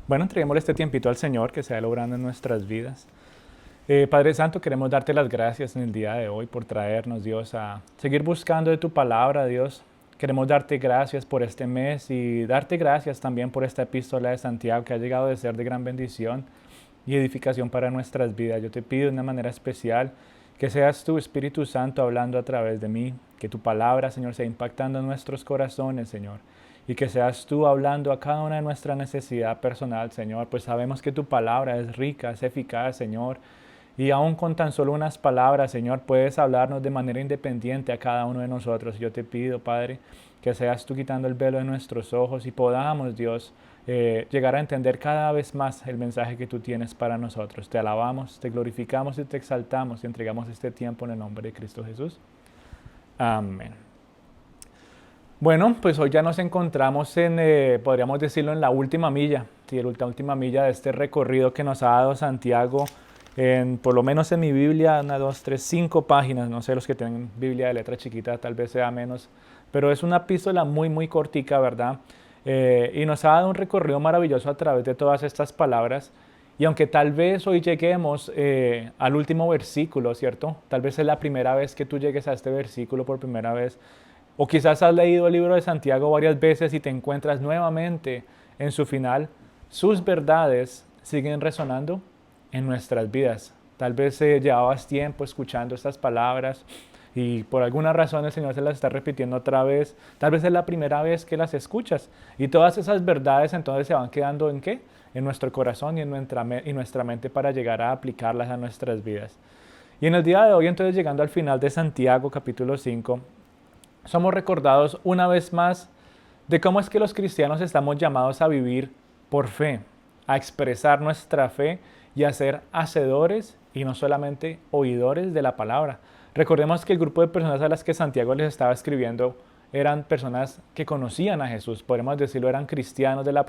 Bueno, entreguémosle este tiempito al Señor que sea logrando en nuestras vidas. Padre Santo, queremos darte las gracias en el día de hoy por traernos, Dios, a seguir buscando de tu palabra, Dios. Queremos darte gracias por este mes y darte gracias también por esta epístola de Santiago que ha llegado a ser de gran bendición y edificación para nuestras vidas. Yo te pido de una manera especial que seas tu Espíritu Santo hablando a través de mí, que tu palabra, Señor, sea impactando en nuestros corazones, Señor, y que seas tú hablando a cada una de nuestra necesidad personal, Señor, pues sabemos que tu palabra es rica, es eficaz, Señor, y aún con tan solo unas palabras, Señor, puedes hablarnos de manera independiente a cada uno de nosotros. Yo te pido, Padre, que seas tú quitando el velo de nuestros ojos y podamos, Dios, llegar a entender cada vez más el mensaje que tú tienes para nosotros. Te alabamos, te glorificamos y te exaltamos y entregamos este tiempo en el nombre de Cristo Jesús. Amén. Bueno, pues hoy ya nos encontramos podríamos decirlo, en la última milla, sí, la última milla de este recorrido que nos ha dado Santiago, por lo menos en mi Biblia, 1, 2, 3, 5 páginas, no sé, los que tienen Biblia de letra chiquita tal vez sea menos, pero es una epístola muy, muy cortica, ¿verdad? Y nos ha dado un recorrido maravilloso a través de todas estas palabras. Y aunque tal vez hoy lleguemos al último versículo, ¿cierto? Tal vez es la primera vez que tú llegues a este versículo por primera vez. O quizás has leído el libro de Santiago varias veces y te encuentras nuevamente en su final. Sus verdades siguen resonando en nuestras vidas. Tal vez llevabas tiempo escuchando estas palabras y por alguna razón el Señor se las está repitiendo otra vez. Tal vez es la primera vez que las escuchas. Y todas esas verdades entonces se van quedando ¿en qué? En nuestro corazón y en nuestra mente para llegar a aplicarlas a nuestras vidas. Y en el día de hoy, entonces, llegando al final de Santiago, capítulo 5, somos recordados una vez más de cómo es que los cristianos estamos llamados a vivir por fe, a expresar nuestra fe y a ser hacedores y no solamente oidores de la palabra. Recordemos que el grupo de personas a las que Santiago les estaba escribiendo eran personas que conocían a Jesús, podemos decirlo, eran cristianos del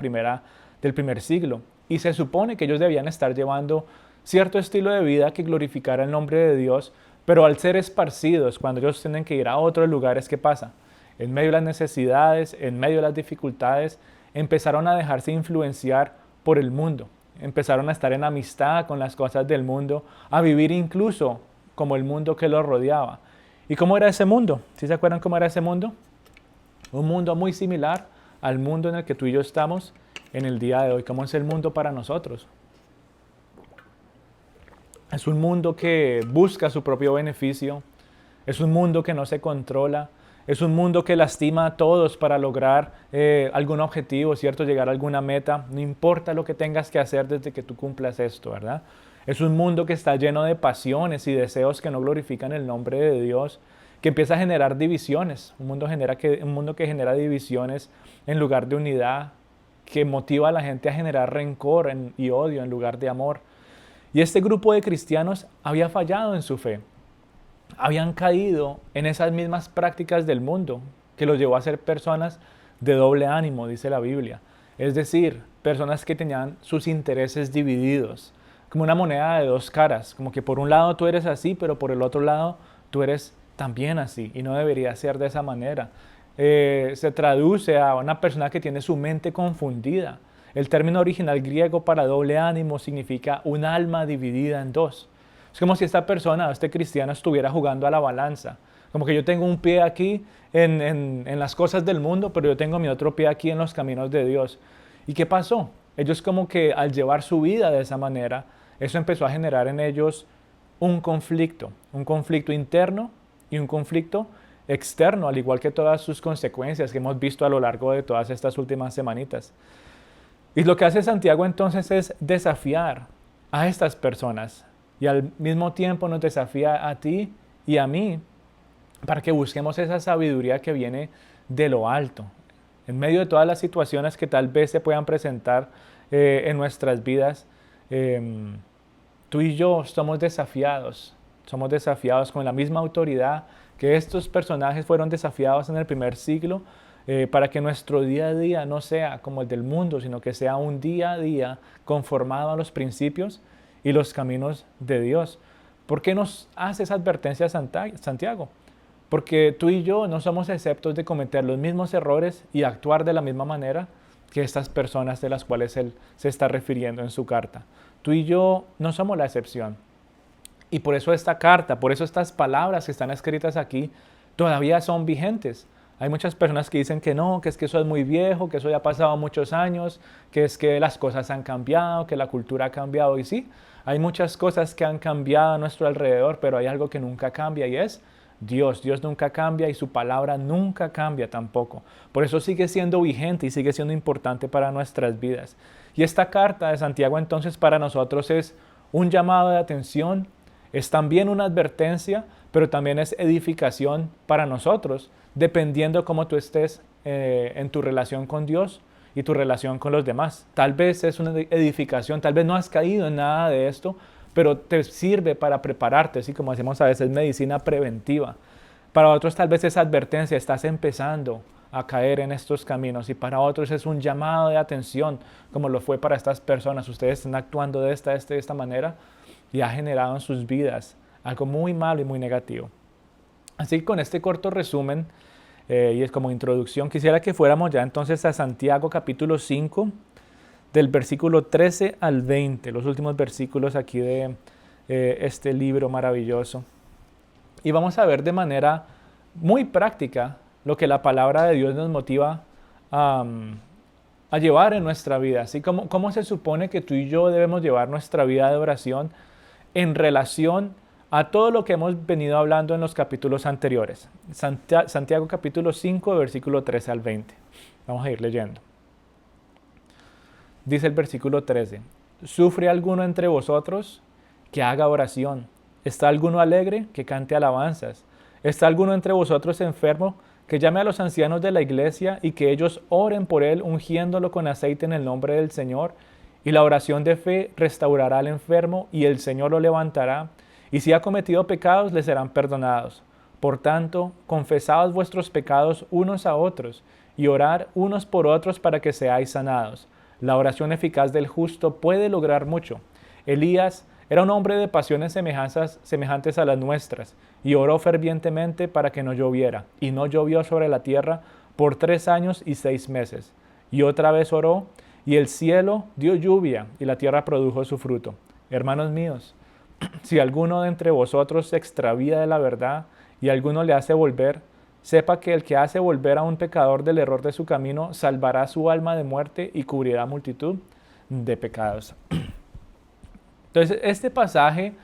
primer siglo, y se supone que ellos debían estar llevando cierto estilo de vida que glorificara el nombre de Dios, pero al ser esparcidos, cuando ellos tienen que ir a otros lugares, ¿qué pasa? En medio de las necesidades, en medio de las dificultades, empezaron a dejarse influenciar por el mundo. Empezaron a estar en amistad con las cosas del mundo, a vivir incluso como el mundo que los rodeaba. ¿Y cómo era ese mundo? ¿Sí se acuerdan cómo era ese mundo? Un mundo muy similar al mundo en el que tú y yo estamos en el día de hoy. ¿Cómo es el mundo para nosotros? Es un mundo que busca su propio beneficio, es un mundo que no se controla, es un mundo que lastima a todos para lograr algún objetivo, ¿cierto? Llegar a alguna meta, no importa lo que tengas que hacer desde que tú cumplas esto, ¿verdad? Es un mundo que está lleno de pasiones y deseos que no glorifican el nombre de Dios, que empieza a generar divisiones, un mundo que genera divisiones en lugar de unidad, que motiva a la gente a generar rencor y odio en lugar de amor. Y este grupo de cristianos había fallado en su fe, habían caído en esas mismas prácticas del mundo que los llevó a ser personas de doble ánimo, dice la Biblia. Es decir, personas que tenían sus intereses divididos, como una moneda de dos caras, como que por un lado tú eres así, pero por el otro lado tú eres también así, y no debería ser de esa manera. Se traduce a una persona que tiene su mente confundida. El término original griego para doble ánimo significa un alma dividida en dos. Es como si esta persona, este cristiano, estuviera jugando a la balanza. Como que yo tengo un pie aquí en las cosas del mundo, pero yo tengo mi otro pie aquí en los caminos de Dios. ¿Y qué pasó? Ellos como que al llevar su vida de esa manera, eso empezó a generar en ellos un conflicto interno y un conflicto externo, al igual que todas sus consecuencias que hemos visto a lo largo de todas estas últimas semanitas. Y lo que hace Santiago entonces es desafiar a estas personas y al mismo tiempo nos desafía a ti y a mí para que busquemos esa sabiduría que viene de lo alto. En medio de todas las situaciones que tal vez se puedan presentar en nuestras vidas, tú y yo somos desafiados con la misma autoridad que estos personajes fueron desafiados en el primer siglo, para que nuestro día a día no sea como el del mundo, sino que sea un día a día conformado a los principios y los caminos de Dios. ¿Por qué nos hace esa advertencia Santiago? Porque tú y yo no somos exceptos de cometer los mismos errores y actuar de la misma manera. que estas personas de las cuales él se está refiriendo en su carta. Tú y yo no somos la excepción. Y por eso esta carta, por eso estas palabras que están escritas aquí, todavía son vigentes. Hay muchas personas que dicen que no, que es que eso es muy viejo, que eso ya ha pasado muchos años, que es que las cosas han cambiado, que la cultura ha cambiado. Y sí, hay muchas cosas que han cambiado a nuestro alrededor, pero hay algo que nunca cambia y es Dios. Dios nunca cambia y su palabra nunca cambia tampoco. Por eso sigue siendo vigente y sigue siendo importante para nuestras vidas. Y esta carta de Santiago entonces para nosotros es un llamado de atención, es también una advertencia, pero también es edificación para nosotros, dependiendo cómo tú estés en tu relación con Dios y tu relación con los demás. Tal vez es una edificación, tal vez no has caído en nada de esto, pero te sirve para prepararte, así como hacemos a veces medicina preventiva. Para otros tal vez es advertencia, estás empezando a caer en estos caminos, y para otros es un llamado de atención, como lo fue para estas personas. Ustedes están actuando de esta manera y ha generado en sus vidas algo muy malo y muy negativo. Así que con este corto resumen y es como introducción, quisiera que fuéramos ya entonces a Santiago capítulo 5, del versículo 13 al 20, los últimos versículos aquí de este libro maravilloso. Y vamos a ver de manera muy práctica lo que la palabra de Dios nos motiva a llevar en nuestra vida. Así como cómo se supone que tú y yo debemos llevar nuestra vida de oración en relación a todo lo que hemos venido hablando en los capítulos anteriores. Santiago capítulo 5, versículo 13 al 20. Vamos a ir leyendo. Dice el versículo 13, ¿sufre alguno entre vosotros? Que haga oración. ¿Está alguno alegre? Que cante alabanzas. ¿Está alguno entre vosotros enfermo? Que llame a los ancianos de la iglesia y que ellos oren por él, ungiéndolo con aceite en el nombre del Señor. Y la oración de fe restaurará al enfermo y el Señor lo levantará. Y si ha cometido pecados, le serán perdonados. Por tanto, confesaos vuestros pecados unos a otros y orad unos por otros para que seáis sanados. La oración eficaz del justo puede lograr mucho. Elías era un hombre de pasiones semejantes a las nuestras, y oró fervientemente para que no lloviera, y no llovió sobre la tierra por 3 años y 6 meses. Y otra vez oró, y el cielo dio lluvia, y la tierra produjo su fruto. Hermanos míos, si alguno de entre vosotros se extravía de la verdad, y alguno le hace volver, sepa que el que hace volver a un pecador del error de su camino, salvará su alma de muerte y cubrirá multitud de pecados. Entonces, este pasaje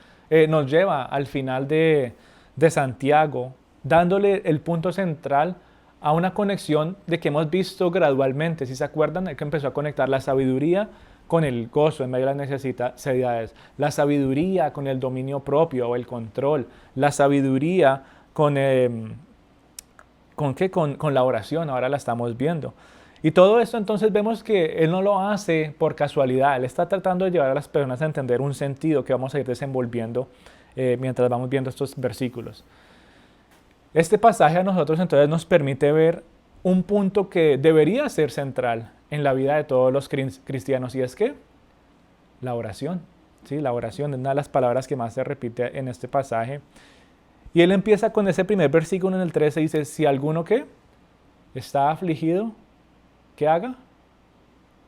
nos lleva al final de Santiago, dándole el punto central a una conexión de que hemos visto gradualmente. Si se acuerdan, que empezó a conectar la sabiduría con el gozo en medio de las necesidades, la sabiduría con el dominio propio o el control, la sabiduría con la oración, ahora la estamos viendo. Y todo esto entonces vemos que Él no lo hace por casualidad. Él está tratando de llevar a las personas a entender un sentido que vamos a ir desenvolviendo mientras vamos viendo estos versículos. Este pasaje a nosotros entonces nos permite ver un punto que debería ser central en la vida de todos los cristianos, y es que la oración. ¿Sí? La oración es una de las palabras que más se repite en este pasaje. Y Él empieza con ese primer versículo en el 13, dice, si alguno ¿qué? Está afligido, ¿qué haga?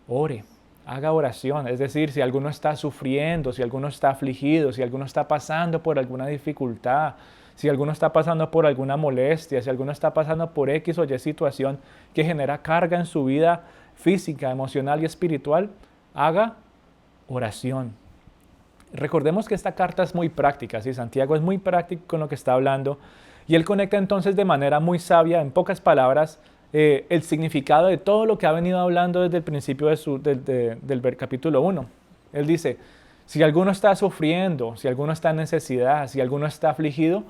Ore, haga oración. Es decir, si alguno está sufriendo, si alguno está afligido, si alguno está pasando por alguna dificultad, si alguno está pasando por alguna molestia, si alguno está pasando por X o Y situación que genera carga en su vida física, emocional y espiritual, haga oración. Recordemos que esta carta es muy práctica, ¿sí? Santiago es muy práctico con lo que está hablando, y él conecta entonces de manera muy sabia, en pocas palabras, el significado de todo lo que ha venido hablando desde el principio del capítulo 1. Él dice, si alguno está sufriendo, si alguno está en necesidad, si alguno está afligido,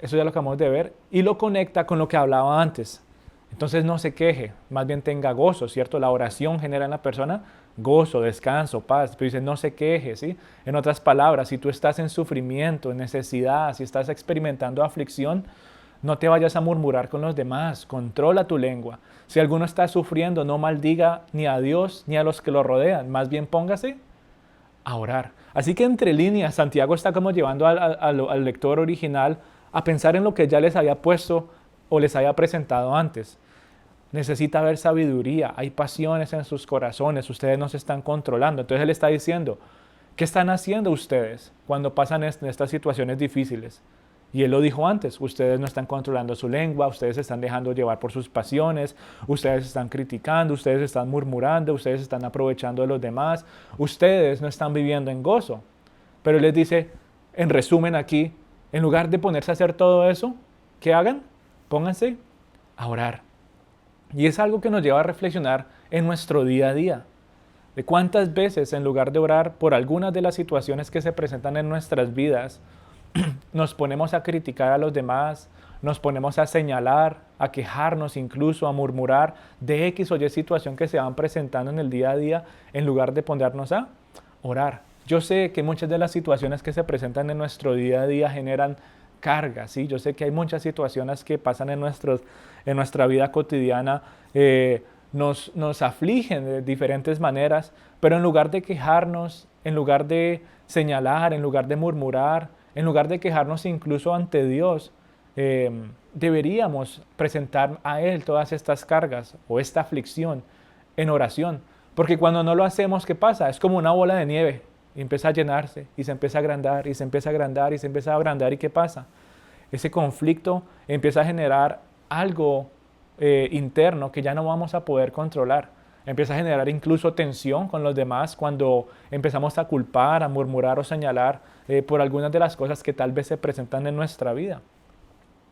eso ya lo acabamos de ver, y lo conecta con lo que hablaba antes. Entonces no se queje, más bien tenga gozo, ¿cierto? La oración genera en la persona gozo, descanso, paz, pero dice no se queje, ¿sí? En otras palabras, si tú estás en sufrimiento, en necesidad, si estás experimentando aflicción, no te vayas a murmurar con los demás, controla tu lengua. Si alguno está sufriendo, no maldiga ni a Dios ni a los que lo rodean, más bien póngase a orar. Así que entre líneas, Santiago está como llevando al lector original a pensar en lo que ya les había puesto o les había presentado antes. necesita ver sabiduría, hay pasiones en sus corazones, ustedes no se están controlando. Entonces Él está diciendo, ¿qué están haciendo ustedes cuando pasan en estas situaciones difíciles? Y Él lo dijo antes, ustedes no están controlando su lengua, ustedes se están dejando llevar por sus pasiones, ustedes están criticando, ustedes están murmurando, ustedes están aprovechando de los demás, ustedes no están viviendo en gozo. Pero Él les dice, en resumen aquí, en lugar de ponerse a hacer todo eso, ¿qué hagan? Pónganse a orar. Y es algo que nos lleva a reflexionar en nuestro día a día. De cuántas veces en lugar de orar por algunas de las situaciones que se presentan en nuestras vidas, nos ponemos a criticar a los demás, nos ponemos a señalar, a quejarnos, incluso a murmurar de X o Y situación que se van presentando en el día a día, en lugar de ponernos a orar. Yo sé que muchas de las situaciones que se presentan en nuestro día a día generan cargas, ¿sí? Yo sé que hay muchas situaciones que pasan en nuestra vida cotidiana, nos afligen de diferentes maneras, pero en lugar de quejarnos, en lugar de señalar, en lugar de murmurar, en lugar de quejarnos incluso ante Dios, deberíamos presentar a Él todas estas cargas o esta aflicción en oración. Porque cuando no lo hacemos, ¿qué pasa? Es como una bola de nieve y empieza a llenarse y se empieza a agrandar y se empieza a agrandar y se empieza a agrandar. ¿Y qué pasa? Ese conflicto empieza a generar algo interno que ya no vamos a poder controlar. Empieza a generar incluso tensión con los demás cuando empezamos a culpar, a murmurar o señalar por algunas de las cosas que tal vez se presentan en nuestra vida.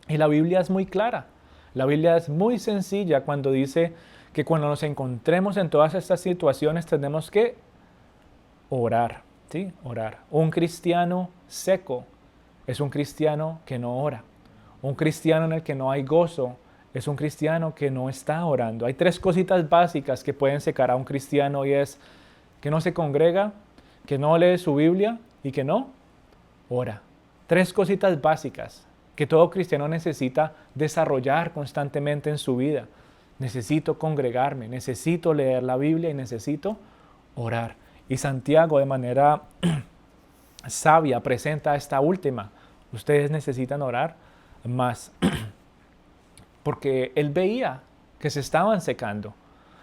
Y la Biblia es muy clara. La Biblia es muy sencilla cuando dice que cuando nos encontremos en todas estas situaciones tenemos que orar, ¿sí? Orar. Un cristiano seco es un cristiano que no ora. Un cristiano en el que no hay gozo es un cristiano que no está orando. Hay tres cositas básicas que pueden secar a un cristiano y es que no se congrega, que no lee su Biblia y que no ora. Tres cositas básicas que todo cristiano necesita desarrollar constantemente en su vida. Necesito congregarme, necesito leer la Biblia y necesito orar. Y Santiago de manera sabia presenta esta última. Ustedes necesitan orar más. Porque él veía que se estaban secando.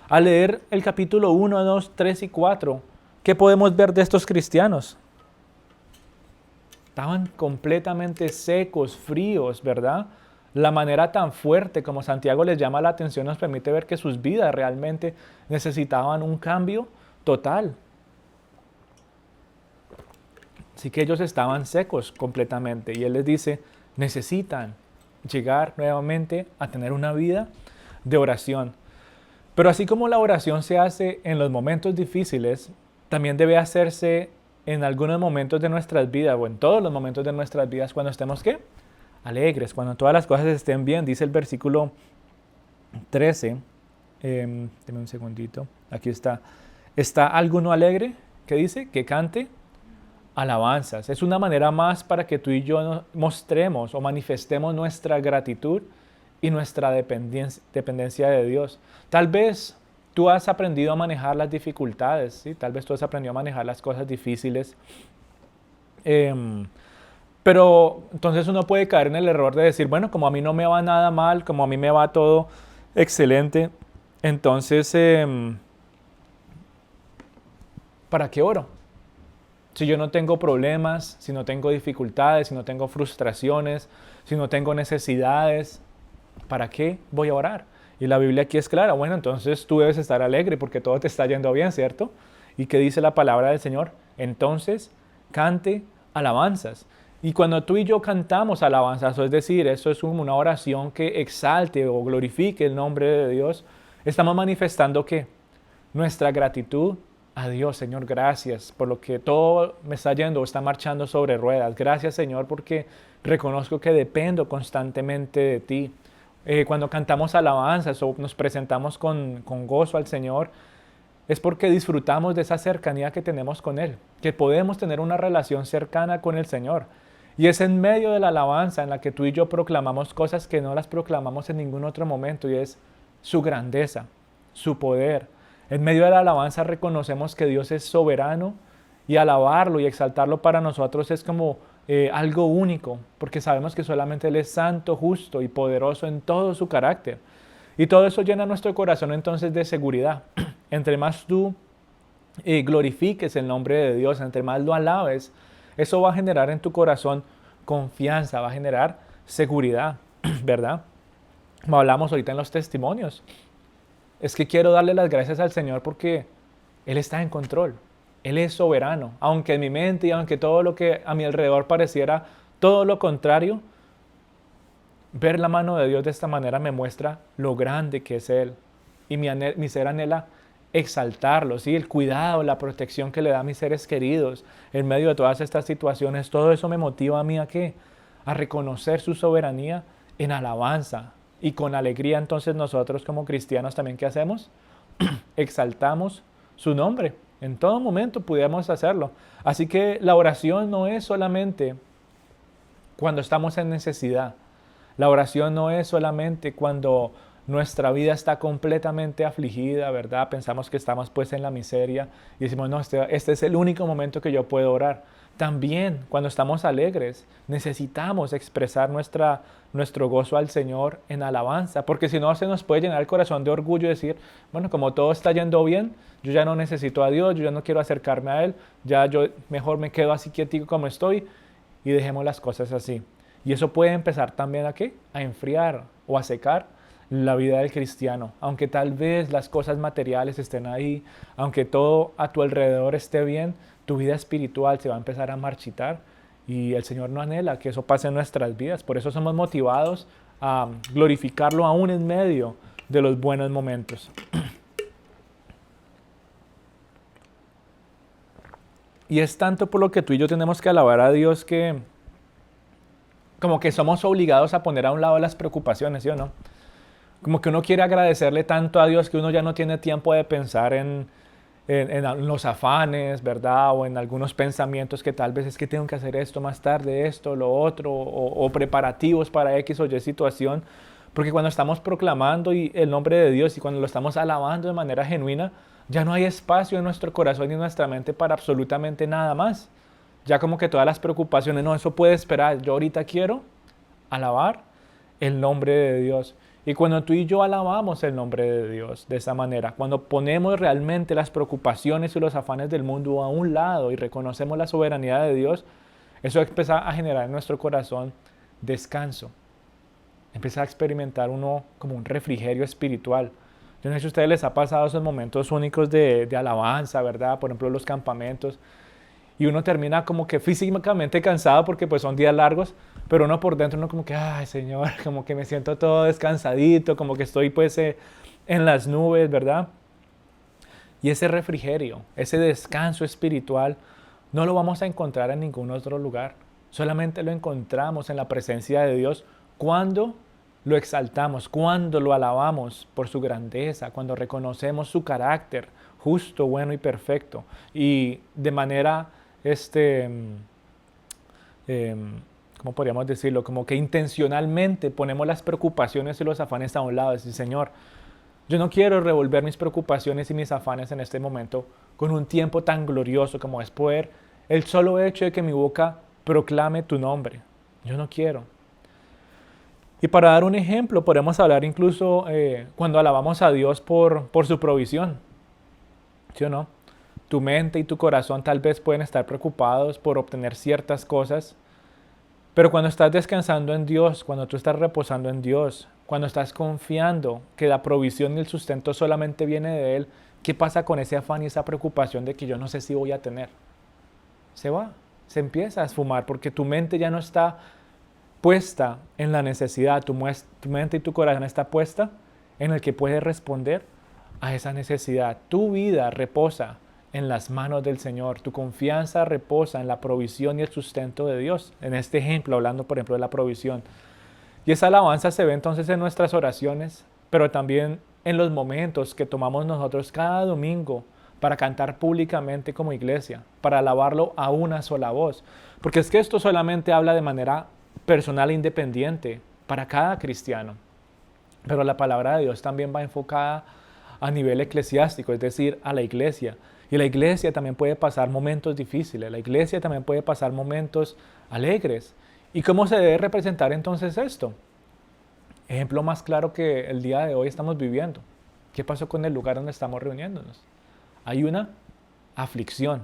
Al leer el capítulo 1, 2, 3 y 4, ¿qué podemos ver de estos cristianos? Estaban completamente secos, fríos, ¿verdad? La manera tan fuerte como Santiago les llama la atención nos permite ver que sus vidas realmente necesitaban un cambio total. Así que ellos estaban secos completamente y él les dice, necesitan llegar nuevamente a tener una vida de oración. Pero así como la oración se hace en los momentos difíciles, también debe hacerse en algunos momentos de nuestras vidas o en todos los momentos de nuestras vidas cuando estemos, ¿qué? Alegres, cuando todas las cosas estén bien. Dice el versículo 13, deme un segundito, aquí está. ¿Está alguno alegre? ¿Qué dice? Que cante alabanzas. Es una manera más para que tú y yo mostremos o manifestemos nuestra gratitud y nuestra dependencia de Dios. Tal vez tú has aprendido a manejar las dificultades, ¿sí? Tal vez tú has aprendido a manejar las cosas difíciles. Pero entonces uno puede caer en el error de decir, bueno, como a mí no me va nada mal, como a mí me va todo excelente, entonces, ¿para qué oro? Si yo no tengo problemas, si no tengo dificultades, si no tengo frustraciones, si no tengo necesidades, ¿para qué voy a orar? Y la Biblia aquí es clara. Bueno, entonces tú debes estar alegre porque todo te está yendo bien, ¿cierto? ¿Y qué dice la palabra del Señor? Entonces, cante alabanzas. Y cuando tú y yo cantamos alabanzas, es decir, eso es una oración que exalte o glorifique el nombre de Dios, estamos manifestando que nuestra gratitud a Dios. Señor, gracias por lo que todo me está yendo, está marchando sobre ruedas. Gracias, Señor, porque reconozco que dependo constantemente de ti. Cuando cantamos alabanzas o nos presentamos con gozo al Señor, es porque disfrutamos de esa cercanía que tenemos con Él, que podemos tener una relación cercana con el Señor. Y es en medio de la alabanza en la que tú y yo proclamamos cosas que no las proclamamos en ningún otro momento, y es su grandeza, su poder. En medio de la alabanza reconocemos que Dios es soberano y alabarlo y exaltarlo para nosotros es como algo único, porque sabemos que solamente Él es santo, justo y poderoso en todo su carácter. Y todo eso llena nuestro corazón entonces de seguridad. Entre más tú glorifiques el nombre de Dios, entre más lo alabes, eso va a generar en tu corazón confianza, va a generar seguridad, ¿verdad? Como hablamos ahorita en los testimonios, es que quiero darle las gracias al Señor porque Él está en control, Él es soberano, aunque en mi mente y aunque todo lo que a mi alrededor pareciera todo lo contrario, ver la mano de Dios de esta manera me muestra lo grande que es Él. Y mi ser anhela exaltarlo, ¿sí? El cuidado, la protección que le da a mis seres queridos en medio de todas estas situaciones. Todo eso me motiva a mí ¿a qué? A reconocer su soberanía en alabanza. Y con alegría entonces nosotros como cristianos también ¿qué hacemos? Exaltamos su nombre. En todo momento pudiéramos hacerlo. Así que la oración no es solamente cuando estamos en necesidad. La oración no es solamente cuando nuestra vida está completamente afligida, ¿verdad? Pensamos que estamos pues en la miseria y decimos, no, este es el único momento que yo puedo orar. También cuando estamos alegres necesitamos expresar nuestro gozo al Señor en alabanza, porque si no se nos puede llenar el corazón de orgullo y decir, bueno, como todo está yendo bien, yo ya no necesito a Dios, yo ya no quiero acercarme a Él, ya yo mejor me quedo así quietico como estoy y dejemos las cosas así. Y eso puede empezar también ¿a qué? A enfriar o a secar la vida del cristiano. Aunque tal vez las cosas materiales estén ahí, aunque todo a tu alrededor esté bien, tu vida espiritual se va a empezar a marchitar y el Señor no anhela que eso pase en nuestras vidas. Por eso somos motivados a glorificarlo aún en medio de los buenos momentos. Y es tanto por lo que tú y yo tenemos que alabar a Dios que como que somos obligados a poner a un lado las preocupaciones, ¿sí o no? Como que uno quiere agradecerle tanto a Dios que uno ya no tiene tiempo de pensar en los afanes, ¿verdad? O en algunos pensamientos que tal vez es que tengo que hacer esto más tarde, esto, lo otro, o preparativos para X o Y situación. Porque cuando estamos proclamando el nombre de Dios y cuando lo estamos alabando de manera genuina, ya no hay espacio en nuestro corazón y en nuestra mente para absolutamente nada más. Ya como que todas las preocupaciones, no, eso puede esperar. Yo ahorita quiero alabar el nombre de Dios. Y cuando tú y yo alabamos el nombre de Dios de esa manera, cuando ponemos realmente las preocupaciones y los afanes del mundo a un lado y reconocemos la soberanía de Dios, eso empieza a generar en nuestro corazón descanso. Empieza a experimentar uno como un refrigerio espiritual. Yo no sé si a ustedes les ha pasado esos momentos únicos de alabanza, ¿verdad? Por ejemplo, los campamentos. Y uno termina como que físicamente cansado porque pues son días largos, pero uno por dentro uno como que, ay Señor, como que me siento todo descansadito, como que estoy pues en las nubes, ¿verdad? Y ese refrigerio, ese descanso espiritual, no lo vamos a encontrar en ningún otro lugar. Solamente lo encontramos en la presencia de Dios cuando lo exaltamos, cuando lo alabamos por su grandeza, cuando reconocemos su carácter justo, bueno y perfecto. Y de manera ¿cómo podríamos decirlo? Como que intencionalmente ponemos las preocupaciones y los afanes a un lado. Decir, Señor, yo no quiero revolver mis preocupaciones y mis afanes en este momento con un tiempo tan glorioso como es poder el solo hecho de que mi boca proclame tu nombre. Yo no quiero. Y para dar un ejemplo, podemos hablar incluso cuando alabamos a Dios por su provisión. ¿Sí o no? Tu mente y tu corazón tal vez pueden estar preocupados por obtener ciertas cosas, pero cuando estás descansando en Dios, cuando tú estás reposando en Dios, cuando estás confiando que la provisión y el sustento solamente viene de Él, ¿qué pasa con ese afán y esa preocupación de que yo no sé si voy a tener? Se va, se empieza a esfumar porque tu mente ya no está puesta en la necesidad, tu mente y tu corazón está puesta en el que puedes responder a esa necesidad. Tu vida reposa en las manos del Señor. Tu confianza reposa en la provisión y el sustento de Dios. En este ejemplo, hablando por ejemplo de la provisión. Y esa alabanza se ve entonces en nuestras oraciones, pero también en los momentos que tomamos nosotros cada domingo para cantar públicamente como iglesia, para alabarlo a una sola voz. Porque es que esto solamente habla de manera personal e independiente para cada cristiano. Pero la palabra de Dios también va enfocada a nivel eclesiástico, es decir, a la iglesia. Y la iglesia también puede pasar momentos difíciles, la iglesia también puede pasar momentos alegres. ¿Y cómo se debe representar entonces esto? Ejemplo más claro que el día de hoy estamos viviendo. ¿Qué pasó con el lugar donde estamos reuniéndonos? Hay una aflicción,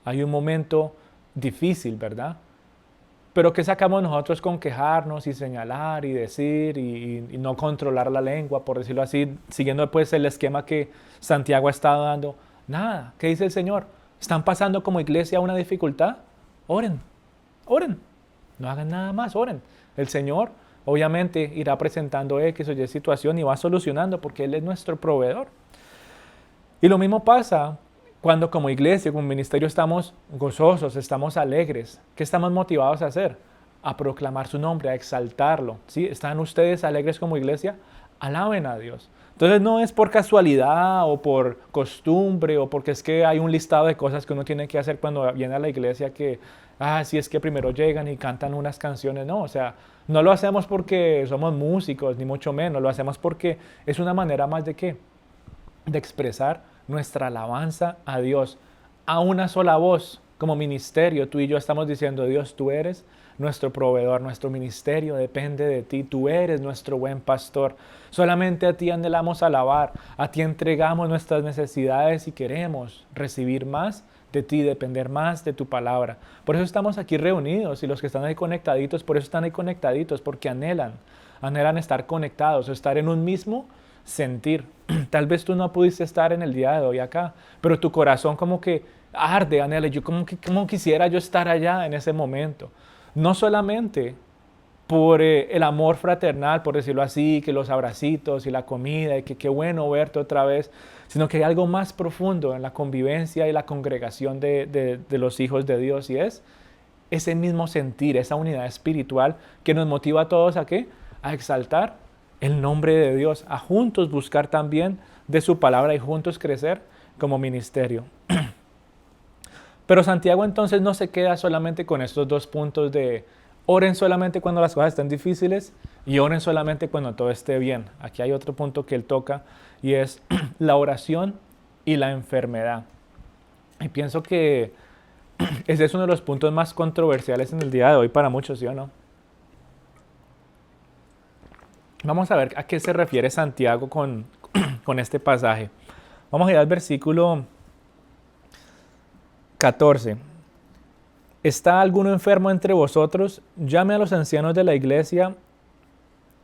hay un momento difícil, ¿verdad? Pero ¿qué sacamos nosotros con quejarnos y señalar y decir y no controlar la lengua, por decirlo así, siguiendo pues el esquema que Santiago ha estado dando? Nada. ¿Qué dice el Señor? ¿Están pasando como iglesia una dificultad? Oren, oren. No hagan nada más, oren. El Señor obviamente irá presentando X o Y situación y va solucionando porque Él es nuestro proveedor. Y lo mismo pasa cuando como iglesia, como ministerio estamos gozosos, estamos alegres. ¿Qué estamos motivados a hacer? A proclamar su nombre, a exaltarlo. ¿Sí? ¿Están ustedes alegres como iglesia? Alaben a Dios. Entonces no es por casualidad o por costumbre o porque es que hay un listado de cosas que uno tiene que hacer cuando viene a la iglesia que, sí es que primero llegan y cantan unas canciones. No, o sea, no lo hacemos porque somos músicos, ni mucho menos. Lo hacemos porque es una manera más de ¿qué? De expresar nuestra alabanza a Dios a una sola voz. Como ministerio, tú y yo estamos diciendo: Dios, tú eres nuestro proveedor, nuestro ministerio depende de ti, tú eres nuestro buen pastor. Solamente a ti anhelamos alabar, a ti entregamos nuestras necesidades y queremos recibir más de ti, depender más de tu palabra. Por eso estamos aquí reunidos, y los que están ahí conectaditos, por eso están ahí conectaditos, porque anhelan estar conectados, estar en un mismo sentir. Tal vez tú no pudiste estar en el día de hoy acá, pero tu corazón como que arde, anhela. Yo como quisiera yo estar allá en ese momento. No solamente por el amor fraternal, por decirlo así, que los abracitos y la comida, y que qué bueno verte otra vez, sino que hay algo más profundo en la convivencia y la congregación de los hijos de Dios, y es ese mismo sentir, esa unidad espiritual que nos motiva a todos ¿a qué? A exaltar el nombre de Dios, a juntos buscar también de su palabra y juntos crecer como ministerio. Pero Santiago entonces no se queda solamente con estos dos puntos de oren solamente cuando las cosas estén difíciles y oren solamente cuando todo esté bien. Aquí hay otro punto que él toca, y es la oración y la enfermedad. Y pienso que ese es uno de los puntos más controversiales en el día de hoy para muchos, ¿sí o no? Vamos a ver a qué se refiere Santiago con este pasaje. Vamos a ir al versículo 14. ¿Está alguno enfermo entre vosotros? Llame a los ancianos de la iglesia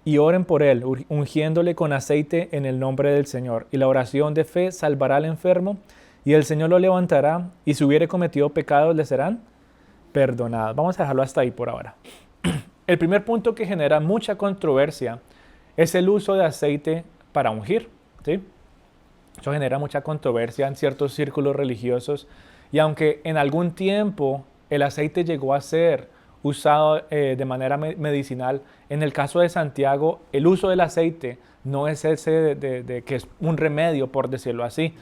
y oren por él, ungiéndole con aceite en el nombre del Señor. Y la oración de fe salvará al enfermo, y el Señor lo levantará, y si hubiere cometido pecados le serán perdonados. Vamos a dejarlo hasta ahí por ahora. El primer punto que genera mucha controversia es el uso de aceite para ungir, ¿sí? Eso genera mucha controversia en ciertos círculos religiosos, y aunque en algún tiempo el aceite llegó a ser usado de manera medicinal, en el caso de Santiago el uso del aceite no es ese de que es un remedio, por decirlo así.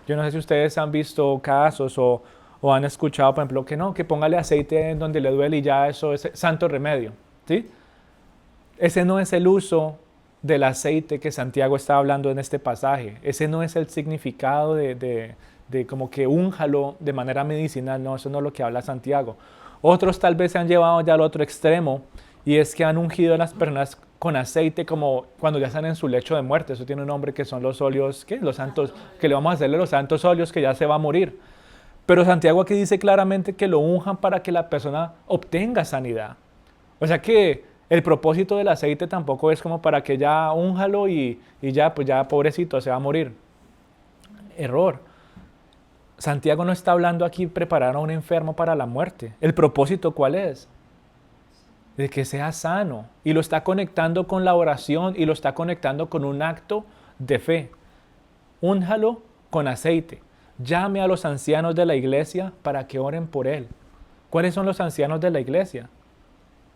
Yo no sé si ustedes han visto casos o han escuchado, por ejemplo, que no, que póngale aceite en donde le duele y ya eso es santo remedio, ¿sí? Ese no es el uso del aceite que Santiago está hablando en este pasaje. Ese no es el significado de como que únjalo de manera medicinal. No, eso no es lo que habla Santiago. Otros tal vez se han llevado ya al otro extremo, y es que han ungido a las personas con aceite como cuando ya están en su lecho de muerte. Eso tiene un nombre, que son los óleos, ¿qué? Los santos, que le vamos a hacerle los santos óleos, que ya se va a morir. Pero Santiago aquí dice claramente que lo unjan para que la persona obtenga sanidad. O sea que el propósito del aceite tampoco es como para que ya únjalo y ya, pues ya pobrecito, se va a morir. Error. Santiago no está hablando aquí de preparar a un enfermo para la muerte. ¿El propósito cuál es? De que sea sano. Y lo está conectando con la oración, y lo está conectando con un acto de fe. Únjalo con aceite. Llame a los ancianos de la iglesia para que oren por él. ¿Cuáles son los ancianos de la iglesia?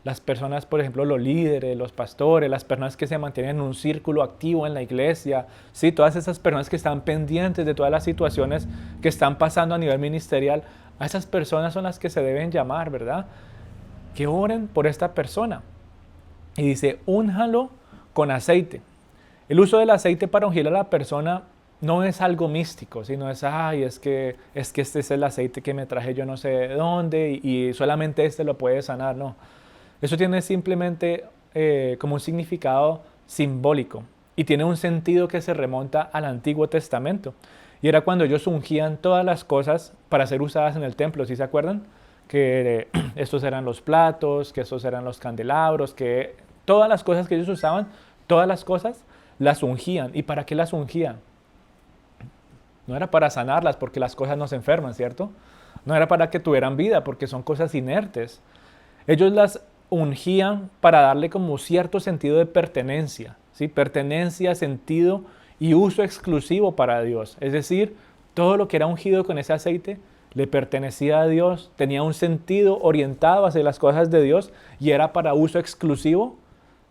Las personas, por ejemplo, los líderes, los pastores, las personas que se mantienen en un círculo activo en la iglesia, ¿sí? Todas esas personas que están pendientes de todas las situaciones que están pasando a nivel ministerial, a esas personas son las que se deben llamar, ¿verdad? Que oren por esta persona. Y dice, únjalo con aceite. El uso del aceite para ungir a la persona no es algo místico, sino es que este es el aceite que me traje yo no sé de dónde y solamente este lo puede sanar. No. Eso tiene simplemente como un significado simbólico y tiene un sentido que se remonta al Antiguo Testamento. Y era cuando ellos ungían todas las cosas para ser usadas en el templo, ¿sí se acuerdan? Que estos eran los platos, que estos eran los candelabros, que todas las cosas que ellos usaban, todas las cosas las ungían. ¿Y para qué las ungían? No era para sanarlas porque las cosas no se enferman, ¿cierto? No era para que tuvieran vida porque son cosas inertes. Ellos las ungían para darle como cierto sentido de pertenencia, ¿sí? Pertenencia, sentido y uso exclusivo para Dios. Es decir, todo lo que era ungido con ese aceite le pertenecía a Dios, tenía un sentido orientado hacia las cosas de Dios y era para uso exclusivo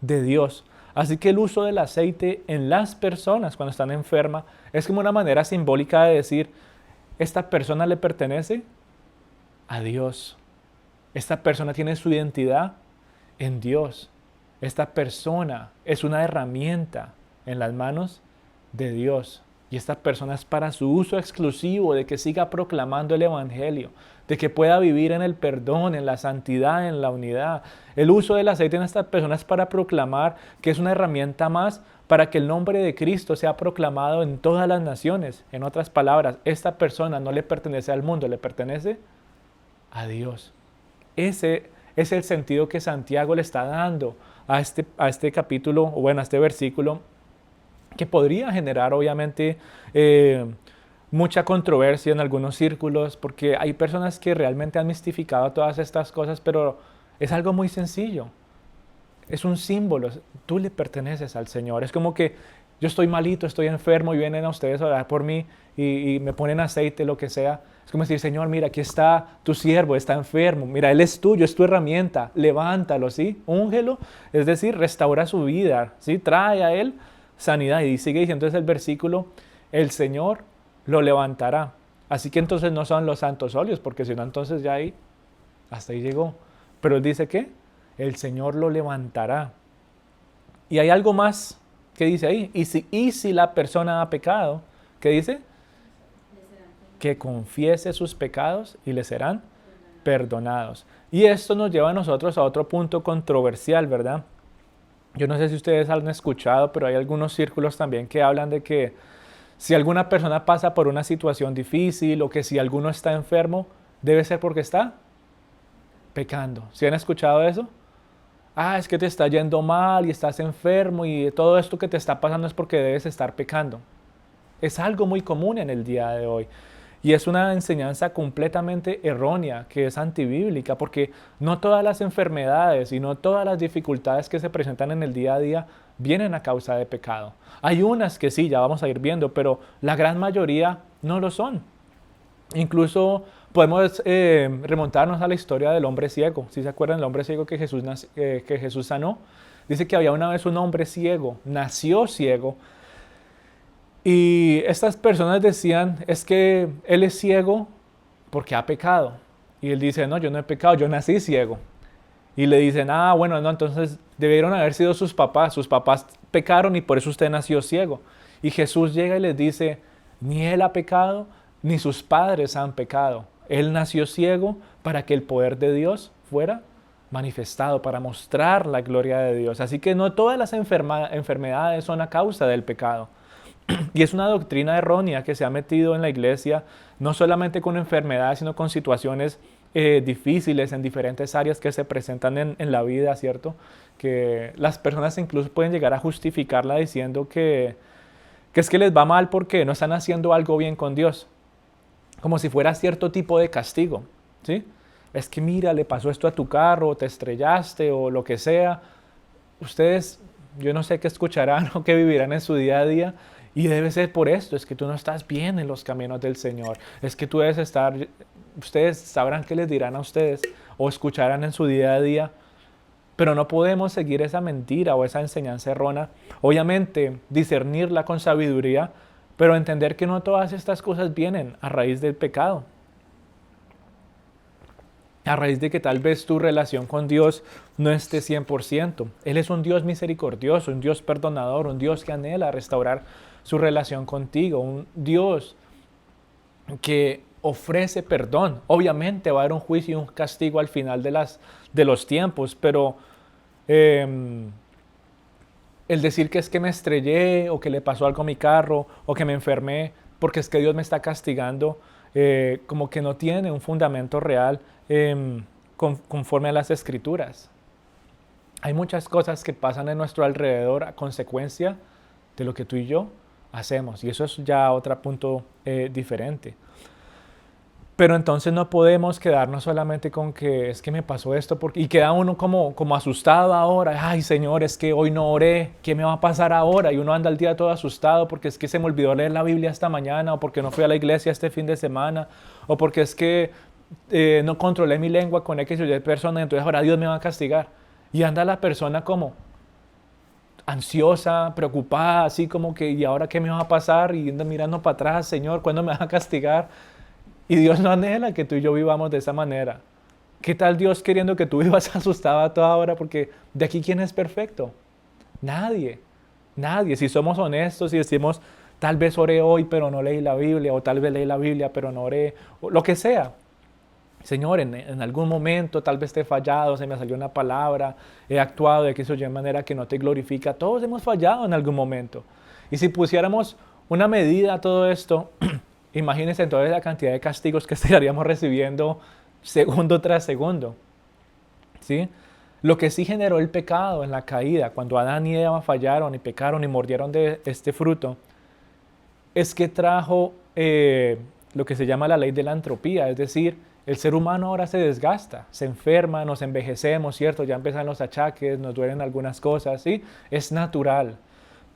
de Dios. Así que el uso del aceite en las personas cuando están enfermas es como una manera simbólica de decir, esta persona le pertenece a Dios. Esta persona tiene su identidad en Dios. Esta persona es una herramienta en las manos de Dios. Y esta persona es para su uso exclusivo, de que siga proclamando el Evangelio, de que pueda vivir en el perdón, en la santidad, en la unidad. El uso del aceite en esta persona es para proclamar que es una herramienta más para que el nombre de Cristo sea proclamado en todas las naciones. En otras palabras, esta persona no le pertenece al mundo, le pertenece a Dios. Ese es el sentido que Santiago le está dando a este capítulo, o bueno, a este versículo, que podría generar obviamente mucha controversia en algunos círculos, porque hay personas que realmente han mistificado todas estas cosas, pero es algo muy sencillo. Es un símbolo. Tú le perteneces al Señor. Es como que yo estoy malito, estoy enfermo y vienen a ustedes a orar por mí y me ponen aceite, lo que sea. Es como decir, Señor, mira, aquí está tu siervo, está enfermo. Mira, Él es tuyo, es tu herramienta. Levántalo, ¿sí? Úngelo, es decir, restaura su vida, ¿sí? Trae a Él sanidad. Y sigue diciendo entonces el versículo, el Señor lo levantará. Así que entonces no son los santos óleos, porque si no, entonces ya ahí, hasta ahí llegó. Pero Él dice que el Señor lo levantará. Y hay algo más que dice ahí. Y si la persona ha pecado, ¿qué dice? Que confiese sus pecados y le serán perdonados. Y esto nos lleva a nosotros a otro punto controversial, ¿verdad? Yo no sé si ustedes han escuchado, pero hay algunos círculos también que hablan de que si alguna persona pasa por una situación difícil o que si alguno está enfermo, debe ser porque está pecando. ¿Sí han escuchado eso? Ah, es que te está yendo mal y estás enfermo y todo esto que te está pasando es porque debes estar pecando. Es algo muy común en el día de hoy. Y es una enseñanza completamente errónea, que es antibíblica, porque no todas las enfermedades y no todas las dificultades que se presentan en el día a día vienen a causa de pecado. Hay unas que sí, ya vamos a ir viendo, pero la gran mayoría no lo son. Incluso podemos remontarnos a la historia del hombre ciego. ¿Sí se acuerdan del hombre ciego que Jesús sanó? Dice que había una vez un hombre ciego, nació ciego. Y estas personas decían, es que él es ciego porque ha pecado. Y él dice, no, yo no he pecado, yo nací ciego. Y le dicen, ah, bueno, no, entonces debieron haber sido sus papás pecaron y por eso usted nació ciego. Y Jesús llega y les dice, ni él ha pecado, ni sus padres han pecado. Él nació ciego para que el poder de Dios fuera manifestado, para mostrar la gloria de Dios. Así que no todas las enfermedades son a causa del pecado. Y es una doctrina errónea que se ha metido en la iglesia, no solamente con enfermedades, sino con situaciones difíciles en diferentes áreas que se presentan en la vida, ¿cierto? Que las personas incluso pueden llegar a justificarla diciendo que es que les va mal porque no están haciendo algo bien con Dios, como si fuera cierto tipo de castigo, ¿sí? Es que mira, le pasó esto a tu carro, te estrellaste o lo que sea. Ustedes, yo no sé qué escucharán o qué vivirán en su día a día, y debe ser por esto, es que tú no estás bien en los caminos del Señor, es que tú debes estar, ustedes sabrán qué les dirán a ustedes o escucharán en su día a día, pero no podemos seguir esa mentira o esa enseñanza errónea. Obviamente, discernirla con sabiduría, pero entender que no todas estas cosas vienen a raíz del pecado, a raíz de que tal vez tu relación con Dios no esté 100%. Él es un Dios misericordioso, un Dios perdonador, un Dios que anhela restaurar su relación contigo, un Dios que ofrece perdón. Obviamente va a haber un juicio y un castigo al final de los tiempos, pero el decir que es que me estrellé o que le pasó algo a mi carro o que me enfermé porque es que Dios me está castigando, como que no tiene un fundamento real conforme a las Escrituras. Hay muchas cosas que pasan en nuestro alrededor a consecuencia de lo que tú y yo hacemos, y eso es ya otro punto diferente. Pero entonces no podemos quedarnos solamente con que es que me pasó esto y queda uno como asustado ahora. Ay, Señor, es que hoy no oré, ¿qué me va a pasar ahora? Y uno anda el día todo asustado porque es que se me olvidó leer la Biblia esta mañana, o porque no fui a la iglesia este fin de semana, o porque es que no controlé mi lengua con X o Y persona, entonces ahora Dios me va a castigar. Y anda la persona como ansiosa, preocupada, así como que, ¿y ahora qué me va a pasar? Y anda mirando para atrás, Señor, ¿cuándo me va a castigar? Y Dios no anhela que tú y yo vivamos de esa manera. ¿Qué tal Dios queriendo que tú vivas asustado a toda hora? Porque de aquí, ¿quién es perfecto? Nadie. Nadie. Si somos honestos y decimos, tal vez oré hoy, pero no leí la Biblia, o tal vez leí la Biblia, pero no oré, o lo que sea. Señor, en algún momento tal vez te he fallado, se me salió una palabra, he actuado de que eso de manera que no te glorifica. Todos hemos fallado en algún momento. Y si pusiéramos una medida a todo esto, imagínense entonces la cantidad de castigos que estaríamos recibiendo segundo tras segundo. ¿Sí? Lo que sí generó el pecado en la caída, cuando Adán y Eva fallaron y pecaron y mordieron de este fruto, es que trajo lo que se llama la ley de la entropía, es decir, el ser humano ahora se desgasta, se enferma, nos envejecemos, ¿cierto? Ya empiezan los achaques, nos duelen algunas cosas, ¿sí? Es natural.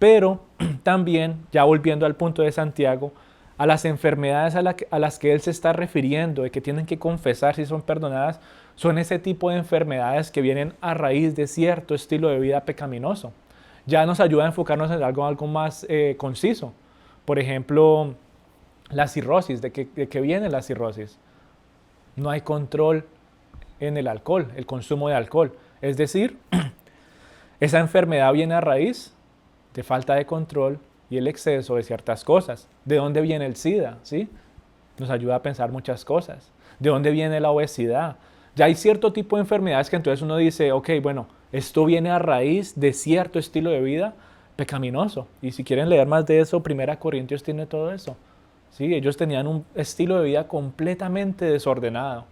Pero también, ya volviendo al punto de Santiago, a las enfermedades a las que él se está refiriendo, de que tienen que confesar si son perdonadas, son ese tipo de enfermedades que vienen a raíz de cierto estilo de vida pecaminoso. Ya nos ayuda a enfocarnos en algo más conciso. Por ejemplo, la cirrosis. ¿De qué viene la cirrosis? No hay control en el alcohol, el consumo de alcohol. Es decir, esa enfermedad viene a raíz de falta de control y el exceso de ciertas cosas. ¿De dónde viene el SIDA? ¿Sí? Nos ayuda a pensar muchas cosas. ¿De dónde viene la obesidad? Ya hay cierto tipo de enfermedades que entonces uno dice, ok, bueno, esto viene a raíz de cierto estilo de vida pecaminoso. Y si quieren leer más de eso, 1 Corintios tiene todo eso. ¿Sí? Ellos tenían un estilo de vida completamente desordenado.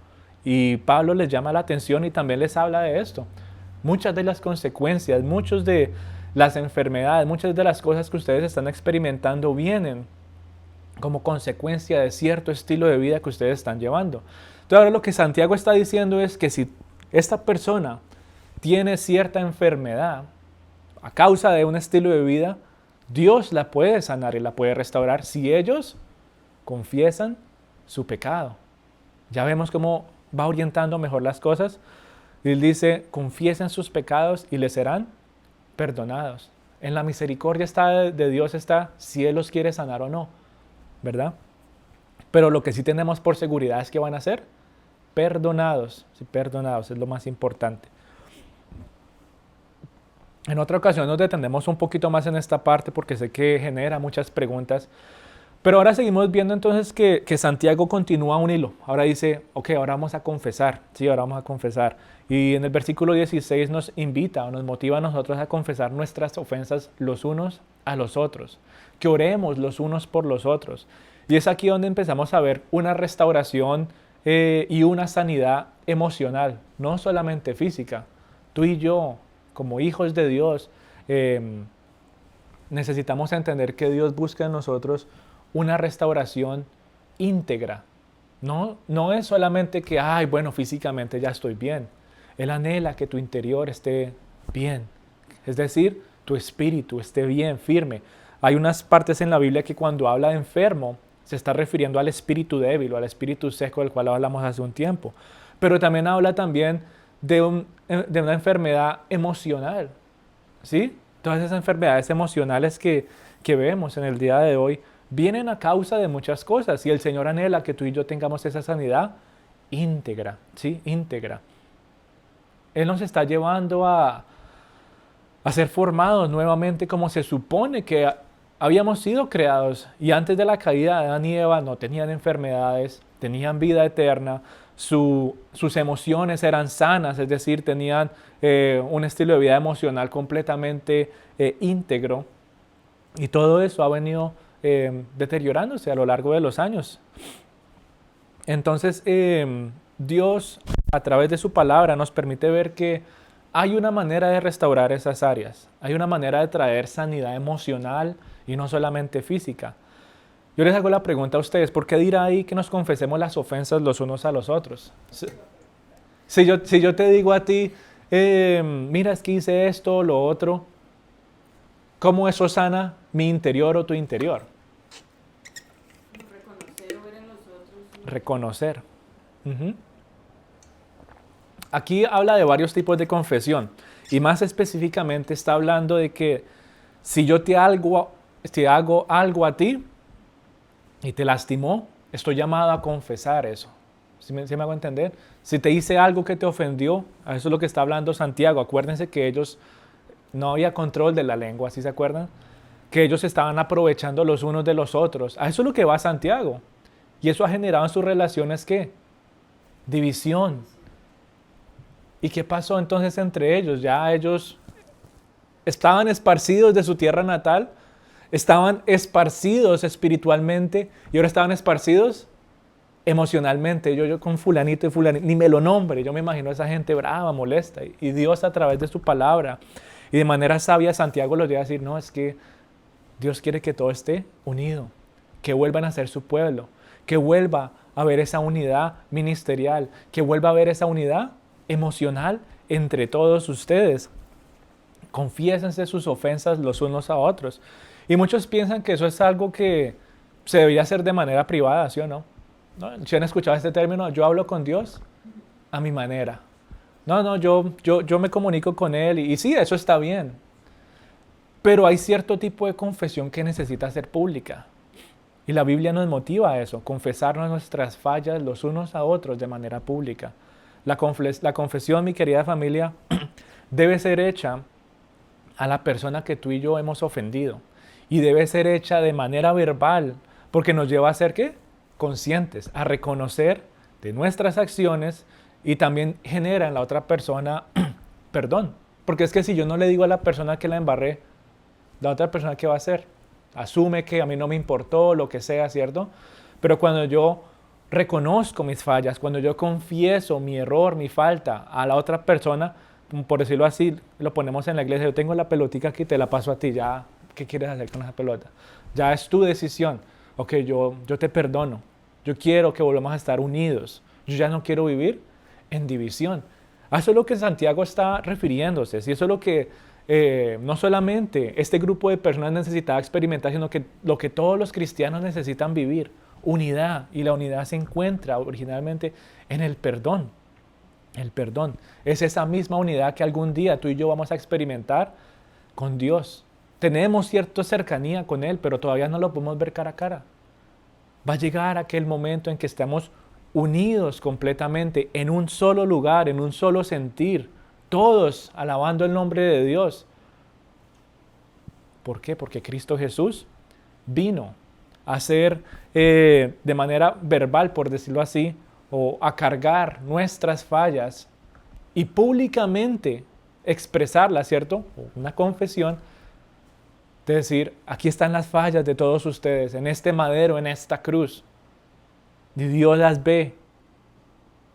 Y Pablo les llama la atención y también les habla de esto. Muchas de las consecuencias, muchas de las enfermedades, muchas de las cosas que ustedes están experimentando vienen como consecuencia de cierto estilo de vida que ustedes están llevando. Entonces ahora lo que Santiago está diciendo es que si esta persona tiene cierta enfermedad a causa de un estilo de vida, Dios la puede sanar y la puede restaurar si ellos confiesan su pecado. Ya vemos cómo va orientando mejor las cosas. Él dice, confiesen sus pecados y les serán perdonados. En la misericordia de Dios está si Él los quiere sanar o no, ¿verdad? Pero lo que sí tenemos por seguridad es que van a ser perdonados. Sí, perdonados es lo más importante. En otra ocasión nos detenemos un poquito más en esta parte porque sé que genera muchas preguntas. Pero ahora seguimos viendo entonces que Santiago continúa un hilo. Ahora dice, ok, ahora vamos a confesar. Sí, ahora vamos a confesar. Y en el versículo 16 nos invita o nos motiva a nosotros a confesar nuestras ofensas los unos a los otros. Que oremos los unos por los otros. Y es aquí donde empezamos a ver una restauración y una sanidad emocional, no solamente física. Tú y yo, como hijos de Dios, necesitamos entender que Dios busca en nosotros una restauración íntegra. No es solamente que, ay, bueno, físicamente ya estoy bien. Él anhela que tu interior esté bien. Es decir, tu espíritu esté bien, firme. Hay unas partes en la Biblia que cuando habla de enfermo, se está refiriendo al espíritu débil o al espíritu seco del cual hablamos hace un tiempo. Pero también habla también de una enfermedad emocional. ¿Sí? Todas esas enfermedades emocionales que vemos en el día de hoy vienen a causa de muchas cosas y el Señor anhela que tú y yo tengamos esa sanidad íntegra, ¿sí? Íntegra. Él nos está llevando a ser formados nuevamente como se supone que habíamos sido creados. Y antes de la caída de Adán y Eva no tenían enfermedades, tenían vida eterna, sus emociones eran sanas, es decir, tenían un estilo de vida emocional completamente íntegro. Y todo eso ha venido deteriorándose a lo largo de los años. Entonces, Dios, a través de su palabra, nos permite ver que hay una manera de restaurar esas áreas. Hay una manera de traer sanidad emocional y no solamente física. Yo les hago la pregunta a ustedes, ¿por qué dirá ahí que nos confesemos las ofensas los unos a los otros? Si yo te digo a ti, mira, es que hice esto, lo otro, ¿cómo eso sana mi interior o tu interior? Reconocer o ver en los otros. Reconocer. Uh-huh. Aquí habla de varios tipos de confesión y más específicamente está hablando de que si yo te hago algo a ti y te lastimó, estoy llamado a confesar eso. ¿Sí me hago entender? Si te hice algo que te ofendió, a eso es lo que está hablando Santiago. Acuérdense que ellos no había control de la lengua, ¿sí se acuerdan? Que ellos estaban aprovechando los unos de los otros. A eso es lo que va Santiago. Y eso ha generado en sus relaciones, ¿qué? División. ¿Y qué pasó entonces entre ellos? Ya ellos estaban esparcidos de su tierra natal, estaban esparcidos espiritualmente y ahora estaban esparcidos emocionalmente. Yo con fulanito y fulanito, ni me lo nombre, yo me imagino a esa gente brava, molesta. Y Dios a través de su palabra y de manera sabia Santiago los lleva a decir, no, es que Dios quiere que todo esté unido, que vuelvan a ser su pueblo, que vuelva a haber esa unidad ministerial, que vuelva a haber esa unidad emocional entre todos ustedes. Confiésense sus ofensas los unos a otros. Y muchos piensan que eso es algo que se debería hacer de manera privada, ¿sí o no? ¿No? Si han escuchado este término, yo hablo con Dios a mi manera. No, yo me comunico con Él y sí, eso está bien. Pero hay cierto tipo de confesión que necesita ser pública. Y la Biblia nos motiva a eso, confesarnos nuestras fallas los unos a otros de manera pública. La confesión, mi querida familia, debe ser hecha a la persona que tú y yo hemos ofendido. Y debe ser hecha de manera verbal, porque nos lleva a ser, ¿qué? Conscientes, a reconocer de nuestras acciones y también genera en la otra persona perdón. Porque es que si yo no le digo a la persona que la embarré, la otra persona, ¿qué va a hacer? Asume que a mí no me importó, lo que sea, ¿cierto? Pero cuando yo reconozco mis fallas, cuando yo confieso mi error, mi falta a la otra persona, por decirlo así, lo ponemos en la iglesia, yo tengo la pelotica aquí, te la paso a ti, ya, ¿qué quieres hacer con esa pelota? Ya es tu decisión. Ok, yo te perdono, yo quiero que volvamos a estar unidos, yo ya no quiero vivir en división. A eso es lo que Santiago está refiriéndose, y eso es lo que no solamente este grupo de personas necesitaba experimentar, sino que lo que todos los cristianos necesitan vivir, unidad, y la unidad se encuentra originalmente en el perdón. El perdón es esa misma unidad que algún día tú y yo vamos a experimentar con Dios. Tenemos cierta cercanía con Él, pero todavía no lo podemos ver cara a cara. Va a llegar aquel momento en que estemos unidos completamente en un solo lugar, en un solo sentir, todos alabando el nombre de Dios. ¿Por qué? Porque Cristo Jesús vino a hacer de manera verbal, por decirlo así, o a cargar nuestras fallas y públicamente expresarlas, ¿cierto? Una confesión de decir, aquí están las fallas de todos ustedes, en este madero, en esta cruz. Y Dios las ve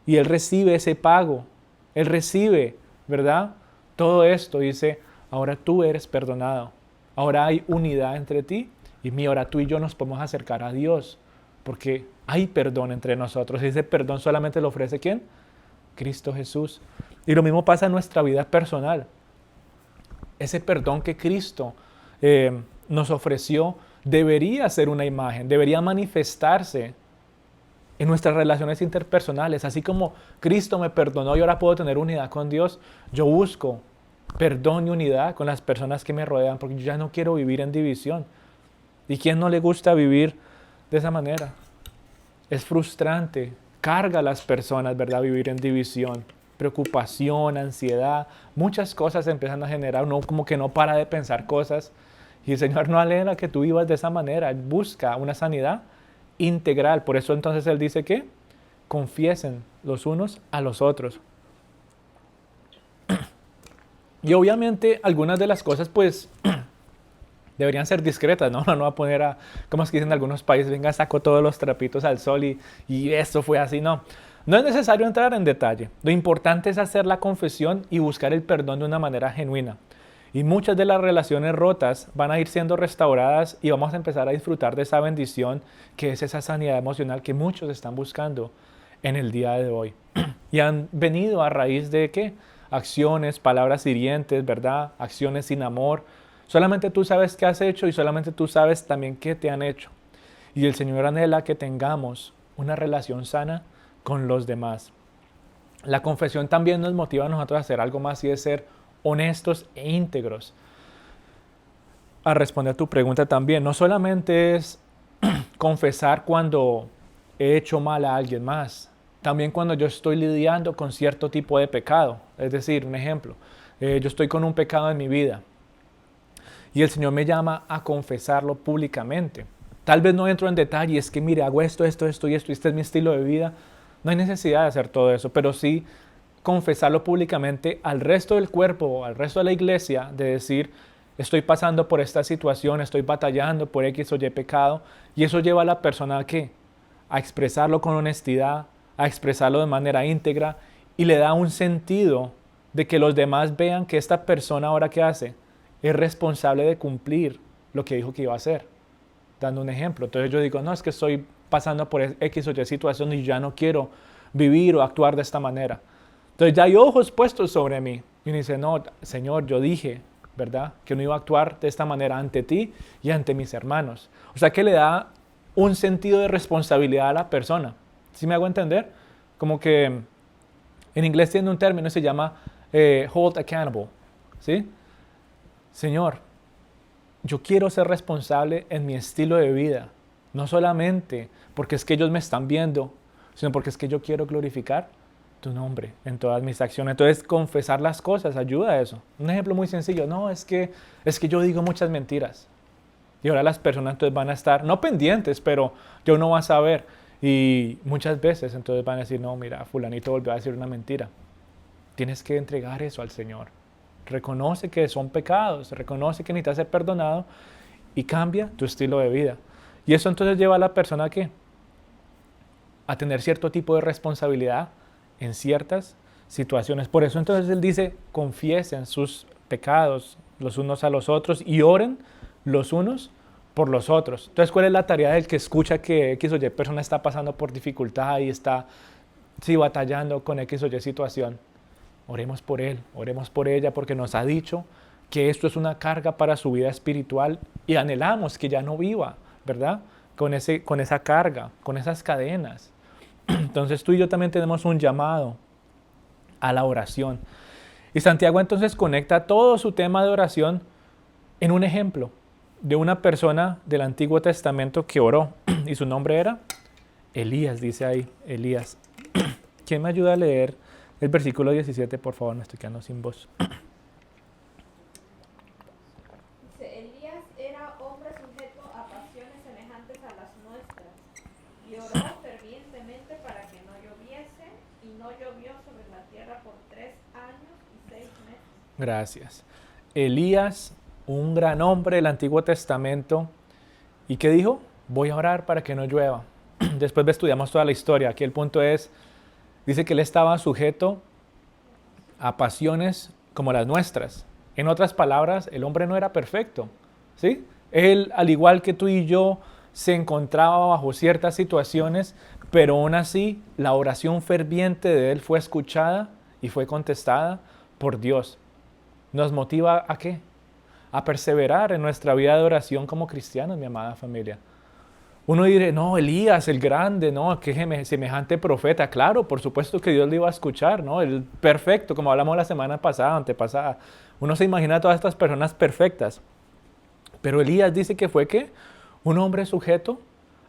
y Él recibe ese pago. Él recibe, ¿verdad? Todo esto dice, ahora tú eres perdonado. Ahora hay unidad entre ti y mí, ahora tú y yo nos podemos acercar a Dios. Porque hay perdón entre nosotros. Y ese perdón solamente lo ofrece ¿quién? Cristo Jesús. Y lo mismo pasa en nuestra vida personal. Ese perdón que Cristo nos ofreció debería ser una imagen, debería manifestarse en nuestras relaciones interpersonales. Así como Cristo me perdonó y ahora puedo tener unidad con Dios, yo busco perdón y unidad con las personas que me rodean, porque yo ya no quiero vivir en división. ¿Y quién no le gusta vivir de esa manera? Es frustrante, carga a las personas, ¿verdad? Vivir en división, preocupación, ansiedad, muchas cosas se empiezan a generar, uno como que no para de pensar cosas y el Señor no anhela que tú vivas de esa manera, Él busca una sanidad integral, por eso entonces Él dice que confiesen los unos a los otros. Y obviamente algunas de las cosas pues deberían ser discretas, ¿no? No va a poner a, como es que dicen en algunos países, venga, saco todos los trapitos al sol y eso fue así, no. No es necesario entrar en detalle. Lo importante es hacer la confesión y buscar el perdón de una manera genuina. Y muchas de las relaciones rotas van a ir siendo restauradas y vamos a empezar a disfrutar de esa bendición que es esa sanidad emocional que muchos están buscando en el día de hoy. Y han venido a raíz de ¿qué? Acciones, palabras hirientes, ¿verdad? Acciones sin amor. Solamente tú sabes qué has hecho y solamente tú sabes también qué te han hecho. Y el Señor anhela que tengamos una relación sana con los demás. La confesión también nos motiva a nosotros a hacer algo más y es ser honestos e íntegros. A responder a tu pregunta también, no solamente es confesar cuando he hecho mal a alguien más, también cuando yo estoy lidiando con cierto tipo de pecado. Es decir, un ejemplo, yo estoy con un pecado en mi vida y el Señor me llama a confesarlo públicamente. Tal vez no entro en detalle, es que mire, hago esto y este es mi estilo de vida. No hay necesidad de hacer todo eso, pero sí confesarlo públicamente al resto del cuerpo, al resto de la iglesia, de decir, estoy pasando por esta situación, estoy batallando por X o Y pecado, y eso lleva a la persona ¿a qué? A expresarlo con honestidad, a expresarlo de manera íntegra, y le da un sentido de que los demás vean que esta persona ahora ¿qué hace? Es responsable de cumplir lo que dijo que iba a hacer. Dando un ejemplo, entonces yo digo, no, es que estoy pasando por X o Y situación y ya no quiero vivir o actuar de esta manera. Entonces ya hay ojos puestos sobre mí. Y uno dice, no, Señor, yo dije, ¿verdad? Que no iba a actuar de esta manera ante ti y ante mis hermanos. O sea que le da un sentido de responsabilidad a la persona. ¿Sí me hago entender? Como que en inglés tiene un término que se llama hold accountable. ¿Sí? Señor, yo quiero ser responsable en mi estilo de vida. No solamente porque es que ellos me están viendo, sino porque es que yo quiero glorificar tu nombre en todas mis acciones. Entonces, confesar las cosas ayuda a eso. Un ejemplo muy sencillo, no, es que yo digo muchas mentiras. Y ahora las personas entonces van a estar, no pendientes, pero yo no va a saber. Y muchas veces entonces van a decir, no, mira, fulanito volvió a decir una mentira. Tienes que entregar eso al Señor. Reconoce que son pecados, reconoce que necesitas ser perdonado y cambia tu estilo de vida. Y eso entonces lleva a la persona ¿qué? A tener cierto tipo de responsabilidad en ciertas situaciones. Por eso entonces él dice, confiesen sus pecados los unos a los otros y oren los unos por los otros. Entonces, ¿cuál es la tarea del que escucha que X o Y persona está pasando por dificultad y está batallando con X o Y situación? Oremos por él, oremos por ella, porque nos ha dicho que esto es una carga para su vida espiritual y anhelamos que ya no viva, ¿verdad? Con esa carga, con esas cadenas. Entonces tú y yo también tenemos un llamado a la oración. Y Santiago entonces conecta todo su tema de oración en un ejemplo de una persona del Antiguo Testamento que oró. Y su nombre era Elías, dice ahí, Elías. ¿Quién me ayuda a leer el versículo 17, por favor? Me estoy quedando sin voz. Dice, Elías era hombre sujeto a pasiones semejantes a las nuestras, y oró fervientemente para que no lloviese, y no llovió sobre la tierra por 3 años y 6 meses. Gracias. Elías, un gran hombre del Antiguo Testamento. ¿Y qué dijo? Voy a orar para que no llueva. Después estudiamos toda la historia. Aquí el punto es, dice que él estaba sujeto a pasiones como las nuestras. En otras palabras, el hombre no era perfecto, ¿sí? Él, al igual que tú y yo, se encontraba bajo ciertas situaciones, pero aún así la oración ferviente de él fue escuchada y fue contestada por Dios. ¿Nos motiva a qué? A perseverar en nuestra vida de oración como cristianos, mi amada familia. Uno dirá, no, Elías, el grande, no, qué semejante profeta. Claro, por supuesto que Dios le iba a escuchar, ¿no? El perfecto, como hablamos la semana pasada, antepasada. Uno se imagina a todas estas personas perfectas. Pero Elías dice que fue, ¿qué? Un hombre sujeto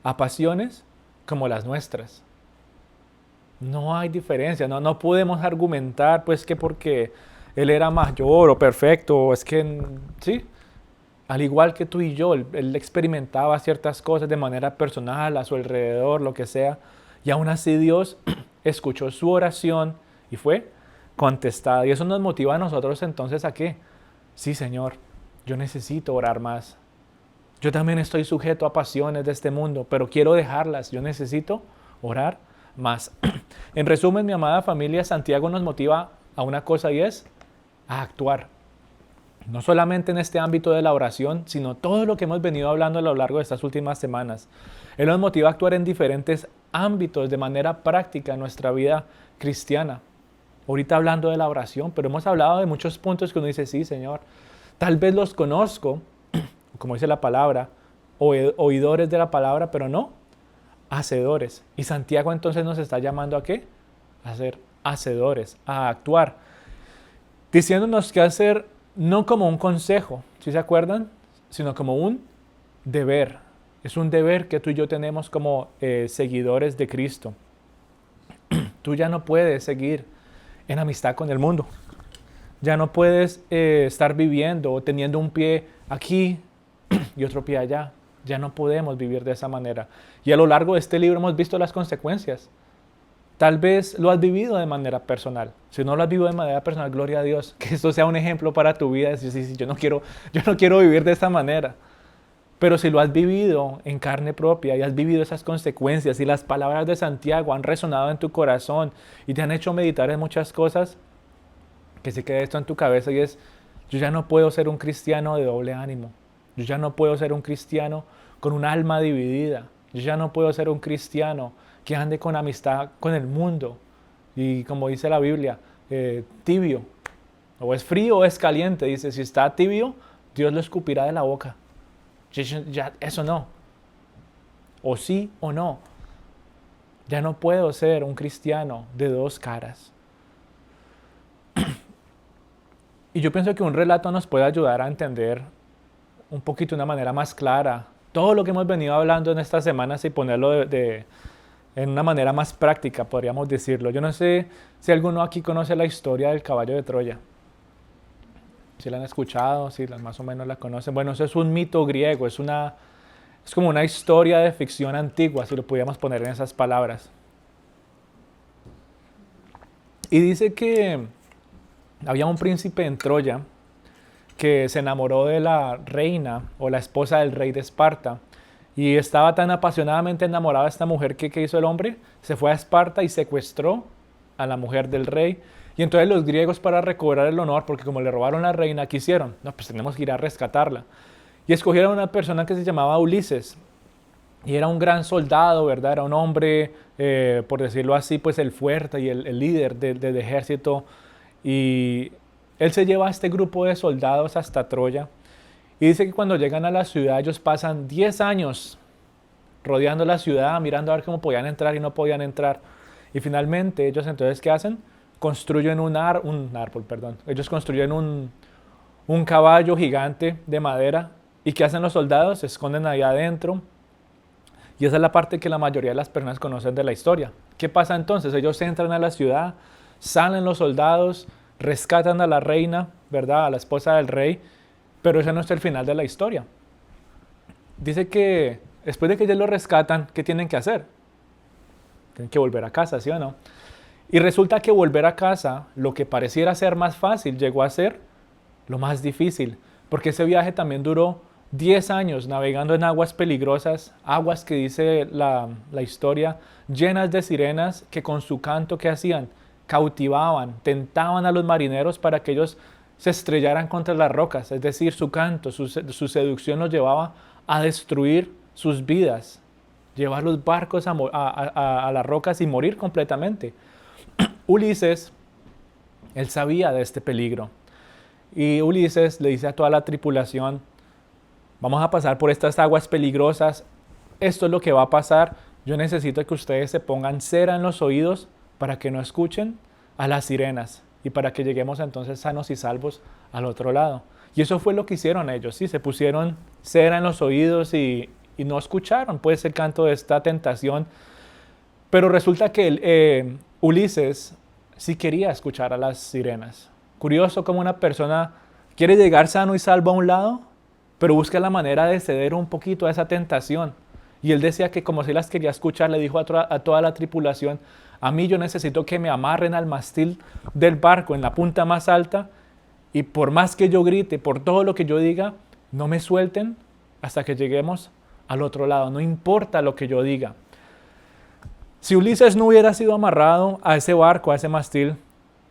a pasiones como las nuestras. No hay diferencia, no podemos argumentar, pues, que porque él era mayor o perfecto, es que, ¿sí? Al igual que tú y yo, él experimentaba ciertas cosas de manera personal, a su alrededor, lo que sea. Y aún así Dios escuchó su oración y fue contestada. Y eso nos motiva a nosotros entonces a qué. Sí, Señor, yo necesito orar más. Yo también estoy sujeto a pasiones de este mundo, pero quiero dejarlas. Yo necesito orar más. En resumen, mi amada familia, Santiago nos motiva a una cosa y es a actuar. No solamente en este ámbito de la oración, sino todo lo que hemos venido hablando a lo largo de estas últimas semanas. Él nos motiva a actuar en diferentes ámbitos de manera práctica en nuestra vida cristiana. Ahorita hablando de la oración, pero hemos hablado de muchos puntos que uno dice, sí, Señor, tal vez los conozco, como dice la palabra, oidores de la palabra, pero no hacedores. Y Santiago entonces nos está llamando ¿a qué? A ser hacedores, a actuar, diciéndonos que hacer no como un consejo, ¿sí se acuerdan? Sino como un deber. Es un deber que tú y yo tenemos como seguidores de Cristo. Tú ya no puedes seguir en amistad con el mundo. Ya no puedes estar viviendo o teniendo un pie aquí y otro pie allá. Ya no podemos vivir de esa manera. Y a lo largo de este libro hemos visto las consecuencias. Tal vez lo has vivido de manera personal. Si no lo has vivido de manera personal, gloria a Dios. Que esto sea un ejemplo para tu vida. Decir, sí, yo no quiero vivir de esta manera. Pero si lo has vivido en carne propia y has vivido esas consecuencias y las palabras de Santiago han resonado en tu corazón y te han hecho meditar en muchas cosas, que se quede esto en tu cabeza y es, yo ya no puedo ser un cristiano de doble ánimo. Yo ya no puedo ser un cristiano con un alma dividida. Yo ya no puedo ser un cristiano que ande con amistad con el mundo. Y como dice la Biblia, tibio. O es frío o es caliente. Dice, si está tibio, Dios lo escupirá de la boca. Ya, eso no. O sí o no. Ya no puedo ser un cristiano de dos caras. Y yo pienso que un relato nos puede ayudar a entender un poquito de una manera más clara todo lo que hemos venido hablando en estas semanas y ponerlo en una manera más práctica, podríamos decirlo. Yo no sé si alguno aquí conoce la historia del caballo de Troya. Si la han escuchado, si más o menos la conocen. Bueno, eso es un mito griego, es como una historia de ficción antigua, si lo pudiéramos poner en esas palabras. Y dice que había un príncipe en Troya que se enamoró de la reina o la esposa del rey de Esparta y estaba tan apasionadamente enamorada de esta mujer que ¿qué hizo el hombre? Se fue a Esparta y secuestró a la mujer del rey. Y entonces los griegos, para recobrar el honor, porque como le robaron la reina, ¿qué hicieron? No, pues tenemos que ir a rescatarla. Y escogieron a una persona que se llamaba Ulises. Y era un gran soldado, ¿verdad? Era un hombre, por decirlo así, pues el fuerte y el líder del ejército. Y él se lleva a este grupo de soldados hasta Troya. Y dice que cuando llegan a la ciudad, ellos pasan 10 años rodeando la ciudad, mirando a ver cómo podían entrar y no podían entrar. Y finalmente, ellos entonces, ¿qué hacen? Construyen un árbol. Ellos construyen un caballo gigante de madera. ¿Y qué hacen los soldados? Se esconden ahí adentro. Y esa es la parte que la mayoría de las personas conocen de la historia. ¿Qué pasa entonces? Ellos entran a la ciudad, salen los soldados, rescatan a la reina, ¿verdad? A la esposa del rey. Pero ese no es el final de la historia. Dice que después de que ellos lo rescatan, ¿qué tienen que hacer? Tienen que volver a casa, ¿sí o no? Y resulta que volver a casa, lo que pareciera ser más fácil, llegó a ser lo más difícil. Porque ese viaje también duró 10 años navegando en aguas peligrosas, aguas que dice la historia, llenas de sirenas que con su canto, ¿qué hacían? Cautivaban, tentaban a los marineros para que ellos se estrellaran contra las rocas. Es decir, su canto, su seducción los llevaba a destruir sus vidas, llevar los barcos a las rocas y morir completamente. Ulises, él sabía de este peligro. Y Ulises le dice a toda la tripulación, vamos a pasar por estas aguas peligrosas, esto es lo que va a pasar, yo necesito que ustedes se pongan cera en los oídos para que no escuchen a las sirenas y para que lleguemos entonces sanos y salvos al otro lado. Y eso fue lo que hicieron ellos, ¿sí? Se pusieron cera en los oídos y no escucharon pues el canto de esta tentación. Pero resulta que Ulises sí quería escuchar a las sirenas. Curioso cómo una persona quiere llegar sano y salvo a un lado, pero busca la manera de ceder un poquito a esa tentación. Y él decía que como si las quería escuchar, le dijo a toda la tripulación, a mí yo necesito que me amarren al mástil del barco en la punta más alta y por más que yo grite, por todo lo que yo diga, no me suelten hasta que lleguemos al otro lado, no importa lo que yo diga. Si Ulises no hubiera sido amarrado a ese barco, a ese mástil,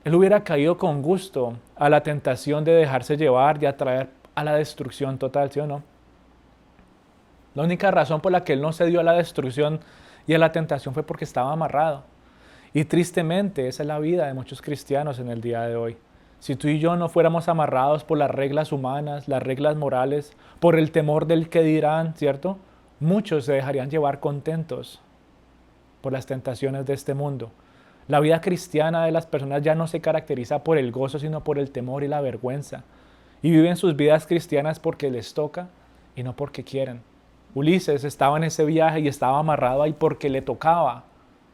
él hubiera caído con gusto a la tentación de dejarse llevar y atraer a la destrucción total, ¿sí o no? La única razón por la que él no se dio a la destrucción y a la tentación fue porque estaba amarrado. Y tristemente, esa es la vida de muchos cristianos en el día de hoy. Si tú y yo no fuéramos amarrados por las reglas humanas, las reglas morales, por el temor del que dirán, ¿cierto? Muchos se dejarían llevar contentos por las tentaciones de este mundo. La vida cristiana de las personas ya no se caracteriza por el gozo, sino por el temor y la vergüenza. Y viven sus vidas cristianas porque les toca y no porque quieren. Ulises estaba en ese viaje y estaba amarrado ahí porque le tocaba.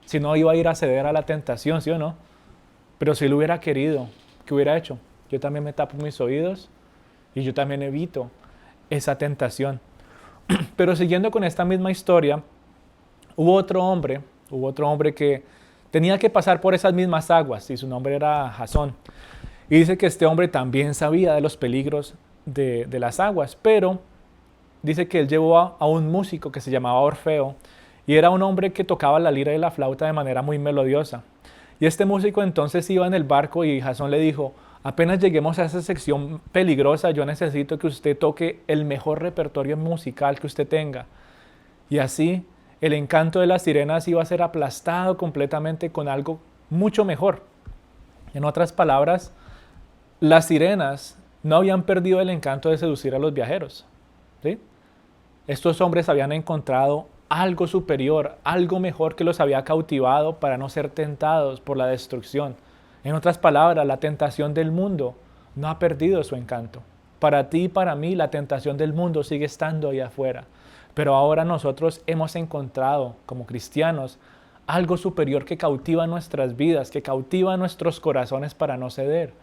Si no, iba a ir a ceder a la tentación, ¿sí o no? Pero si él hubiera querido, ¿qué hubiera hecho? Yo también me tapo mis oídos y yo también evito esa tentación. Pero siguiendo con esta misma historia, hubo otro hombre que tenía que pasar por esas mismas aguas y su nombre era Jasón. Y dice que este hombre también sabía de los peligros de las aguas, pero dice que él llevó a un músico que se llamaba Orfeo y era un hombre que tocaba la lira y la flauta de manera muy melodiosa. Y este músico entonces iba en el barco y Jasón le dijo, apenas lleguemos a esa sección peligrosa, yo necesito que usted toque el mejor repertorio musical que usted tenga. Y así el encanto de las sirenas iba a ser aplastado completamente con algo mucho mejor. En otras palabras, las sirenas no habían perdido el encanto de seducir a los viajeros, ¿sí? Estos hombres habían encontrado algo superior, algo mejor que los había cautivado para no ser tentados por la destrucción. En otras palabras, la tentación del mundo no ha perdido su encanto. Para ti y para mí, la tentación del mundo sigue estando ahí afuera. Pero ahora nosotros hemos encontrado, como cristianos, algo superior que cautiva nuestras vidas, que cautiva nuestros corazones para no ceder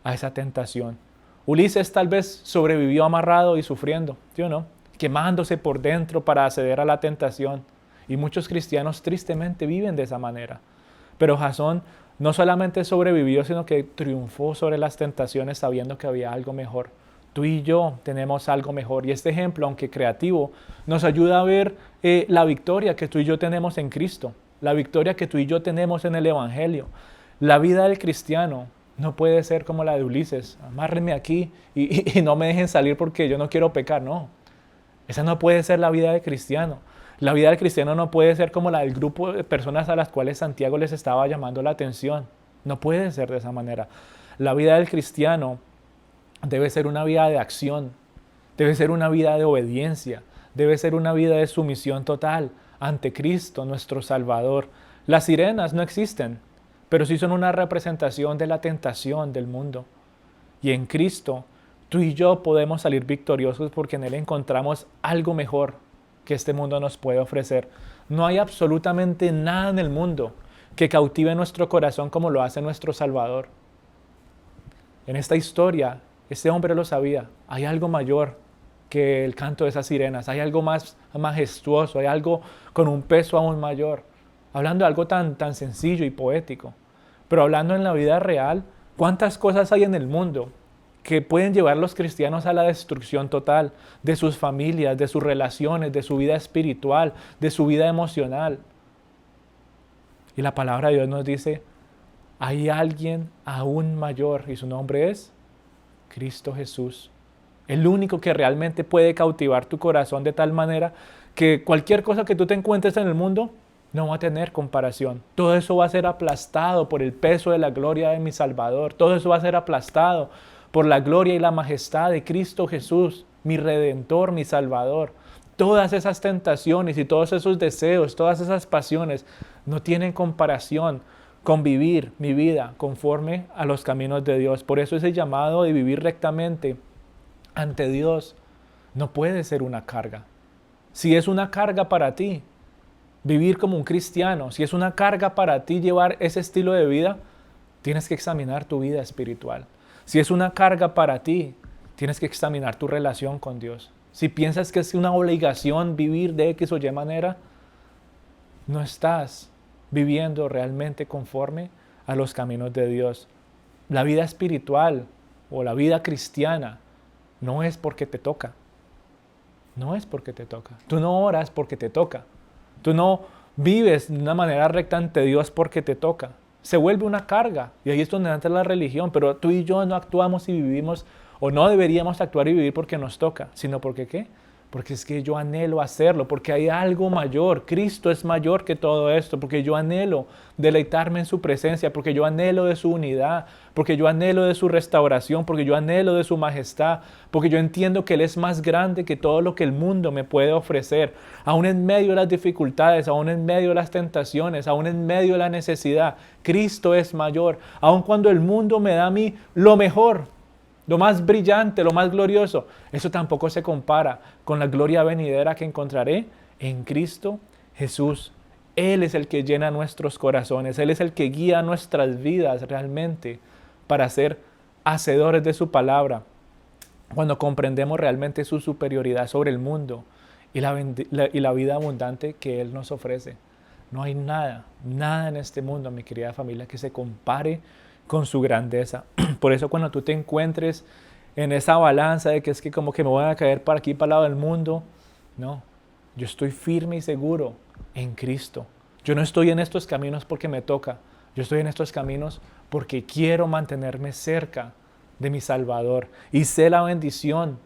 a esa tentación. Ulises tal vez sobrevivió amarrado y sufriendo, ¿sí o no? Quemándose por dentro para acceder a la tentación. Y muchos cristianos tristemente viven de esa manera. Pero Jasón no solamente sobrevivió, sino que triunfó sobre las tentaciones sabiendo que había algo mejor. Tú y yo tenemos algo mejor. Y este ejemplo, aunque creativo, nos ayuda a ver la victoria que tú y yo tenemos en Cristo. La victoria que tú y yo tenemos en el Evangelio. La vida del cristiano no puede ser como la de Ulises. Amárrenme aquí y no me dejen salir porque yo no quiero pecar. No. Esa no puede ser la vida del cristiano. La vida del cristiano no puede ser como la del grupo de personas a las cuales Santiago les estaba llamando la atención. No puede ser de esa manera. La vida del cristiano debe ser una vida de acción, debe ser una vida de obediencia, debe ser una vida de sumisión total ante Cristo, nuestro Salvador. Las sirenas no existen, pero sí son una representación de la tentación del mundo. Y en Cristo, tú y yo podemos salir victoriosos porque en Él encontramos algo mejor que este mundo nos puede ofrecer. No hay absolutamente nada en el mundo que cautive nuestro corazón como lo hace nuestro Salvador. En esta historia, este hombre lo sabía. Hay algo mayor que el canto de esas sirenas. Hay algo más majestuoso. Hay algo con un peso aún mayor. Hablando de algo tan sencillo y poético. Pero hablando en la vida real, ¿cuántas cosas hay en el mundo que pueden llevar a los cristianos a la destrucción total de sus familias, de sus relaciones, de su vida espiritual, de su vida emocional? Y la palabra de Dios nos dice, hay alguien aún mayor y su nombre es Cristo Jesús. El único que realmente puede cautivar tu corazón de tal manera que cualquier cosa que tú te encuentres en el mundo no va a tener comparación. Todo eso va a ser aplastado por el peso de la gloria de mi Salvador. Todo eso va a ser aplastado por la gloria y la majestad de Cristo Jesús, mi Redentor, mi Salvador. Todas esas tentaciones y todos esos deseos, todas esas pasiones no tienen comparación con vivir mi vida conforme a los caminos de Dios. Por eso ese llamado de vivir rectamente ante Dios no puede ser una carga. Si es una carga para ti vivir como un cristiano, si es una carga para ti llevar ese estilo de vida, tienes que examinar tu vida espiritual. Si es una carga para ti, tienes que examinar tu relación con Dios. si piensas que es una obligación vivir de X o Y manera, no estás viviendo realmente conforme a los caminos de Dios. La vida espiritual o la vida cristiana no es porque te toca. No es porque te toca. Tú no oras porque te toca. Tú no vives de una manera recta ante Dios porque te toca. Se vuelve una carga y ahí es donde entra la religión, pero tú y yo no actuamos y vivimos, o no deberíamos actuar y vivir porque nos toca, sino porque ¿qué? Porque es que yo anhelo hacerlo, porque hay algo mayor. Cristo es mayor que todo esto, porque yo anhelo deleitarme en su presencia, porque yo anhelo de su unidad, porque yo anhelo de su restauración, porque yo anhelo de su majestad, porque yo entiendo que Él es más grande que todo lo que el mundo me puede ofrecer. Aún en medio de las dificultades, aún en medio de las tentaciones, aún en medio de la necesidad, Cristo es mayor. Aun cuando el mundo me da a mí lo mejor, lo más brillante, lo más glorioso, eso tampoco se compara con la gloria venidera que encontraré en Cristo Jesús. Él es el que llena nuestros corazones, Él es el que guía nuestras vidas realmente para ser hacedores de su palabra. Cuando comprendemos realmente su superioridad sobre el mundo y la vida abundante que Él nos ofrece. No hay nada en este mundo, mi querida familia, que se compare con su grandeza. Por eso cuando tú te encuentres en esa balanza de que es que como que me voy a caer para aquí, para el lado del mundo, no, yo estoy firme y seguro en Cristo. Yo no estoy en estos caminos porque me toca, yo estoy en estos caminos porque quiero mantenerme cerca de mi Salvador y sé la bendición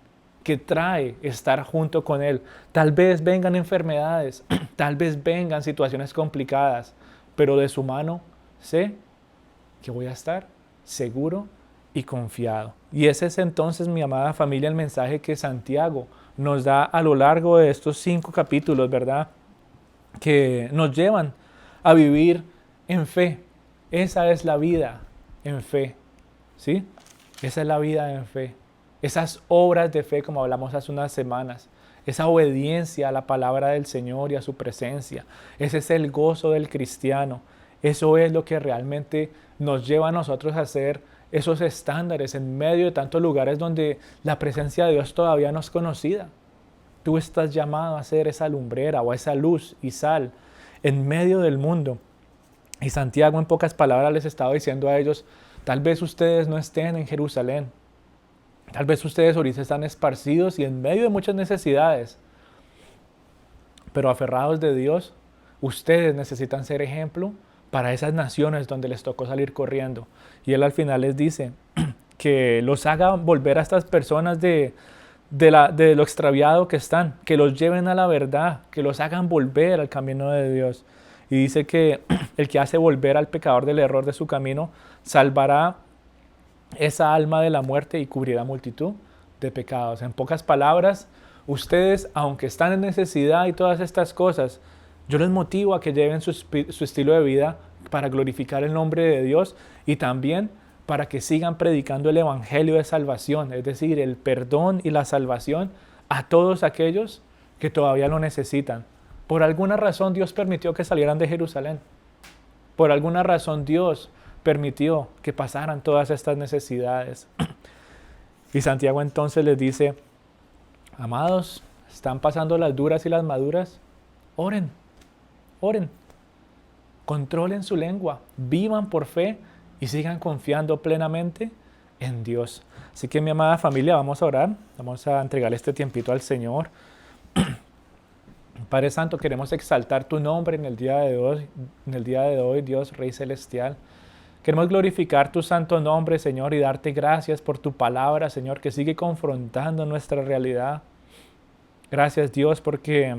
que trae estar junto con Él. Tal vez vengan enfermedades, tal vez vengan situaciones complicadas, pero de su mano sé que voy a estar seguro y confiado. Y ese es entonces, mi amada familia, el mensaje que Santiago nos da a lo largo de estos 5 capítulos, ¿verdad? Que nos llevan a vivir en fe. Esa es la vida en fe, ¿sí? Esa es la vida en fe. Esas obras de fe, como hablamos hace unas semanas, esa obediencia a la palabra del Señor y a su presencia, ese es el gozo del cristiano. Eso es lo que realmente nos lleva a nosotros a ser esos estándares en medio de tantos lugares donde la presencia de Dios todavía no es conocida. Tú estás llamado a ser esa lumbrera o esa luz y sal en medio del mundo. Y Santiago en pocas palabras les estaba diciendo a ellos, tal vez ustedes no estén en Jerusalén, tal vez ustedes ahorita están esparcidos y en medio de muchas necesidades, pero aferrados de Dios, ustedes necesitan ser ejemplo para esas naciones donde les tocó salir corriendo. Y Él al final les dice que los haga volver a estas personas de lo extraviado que están, que los lleven a la verdad, que los hagan volver al camino de Dios. Y dice que el que hace volver al pecador del error de su camino, salvará esa alma de la muerte y cubrirá multitud de pecados. En pocas palabras, ustedes, aunque están en necesidad y todas estas cosas, yo les motivo a que lleven su estilo de vida para glorificar el nombre de Dios y también para que sigan predicando el evangelio de salvación, es decir, el perdón y la salvación a todos aquellos que todavía lo necesitan. Por alguna razón Dios permitió que salieran de Jerusalén. Por alguna razón Dios permitió que pasaran todas estas necesidades. Y Santiago entonces les dice, amados, están pasando las duras y las maduras, oren, controlen su lengua, vivan por fe y sigan confiando plenamente en Dios. Así que mi amada familia, vamos a orar, vamos a entregarle este tiempito al Señor. Padre Santo, queremos exaltar tu nombre en el día de hoy, Dios Rey Celestial. Queremos glorificar tu santo nombre, Señor, y darte gracias por tu palabra, Señor, que sigue confrontando nuestra realidad. Gracias, Dios, porque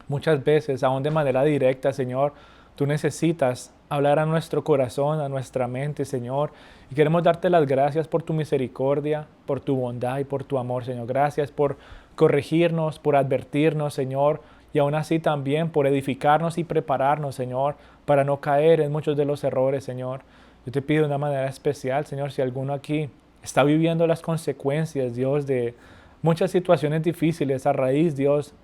muchas veces, aún de manera directa, Señor, tú necesitas hablar a nuestro corazón, a nuestra mente, Señor. Y queremos darte las gracias por tu misericordia, por tu bondad y por tu amor, Señor. Gracias por corregirnos, por advertirnos, Señor. Y aún así también por edificarnos y prepararnos, Señor, para no caer en muchos de los errores, Señor. Yo te pido de una manera especial, Señor, si alguno aquí está viviendo las consecuencias, Dios, de muchas situaciones difíciles a raíz, Dios,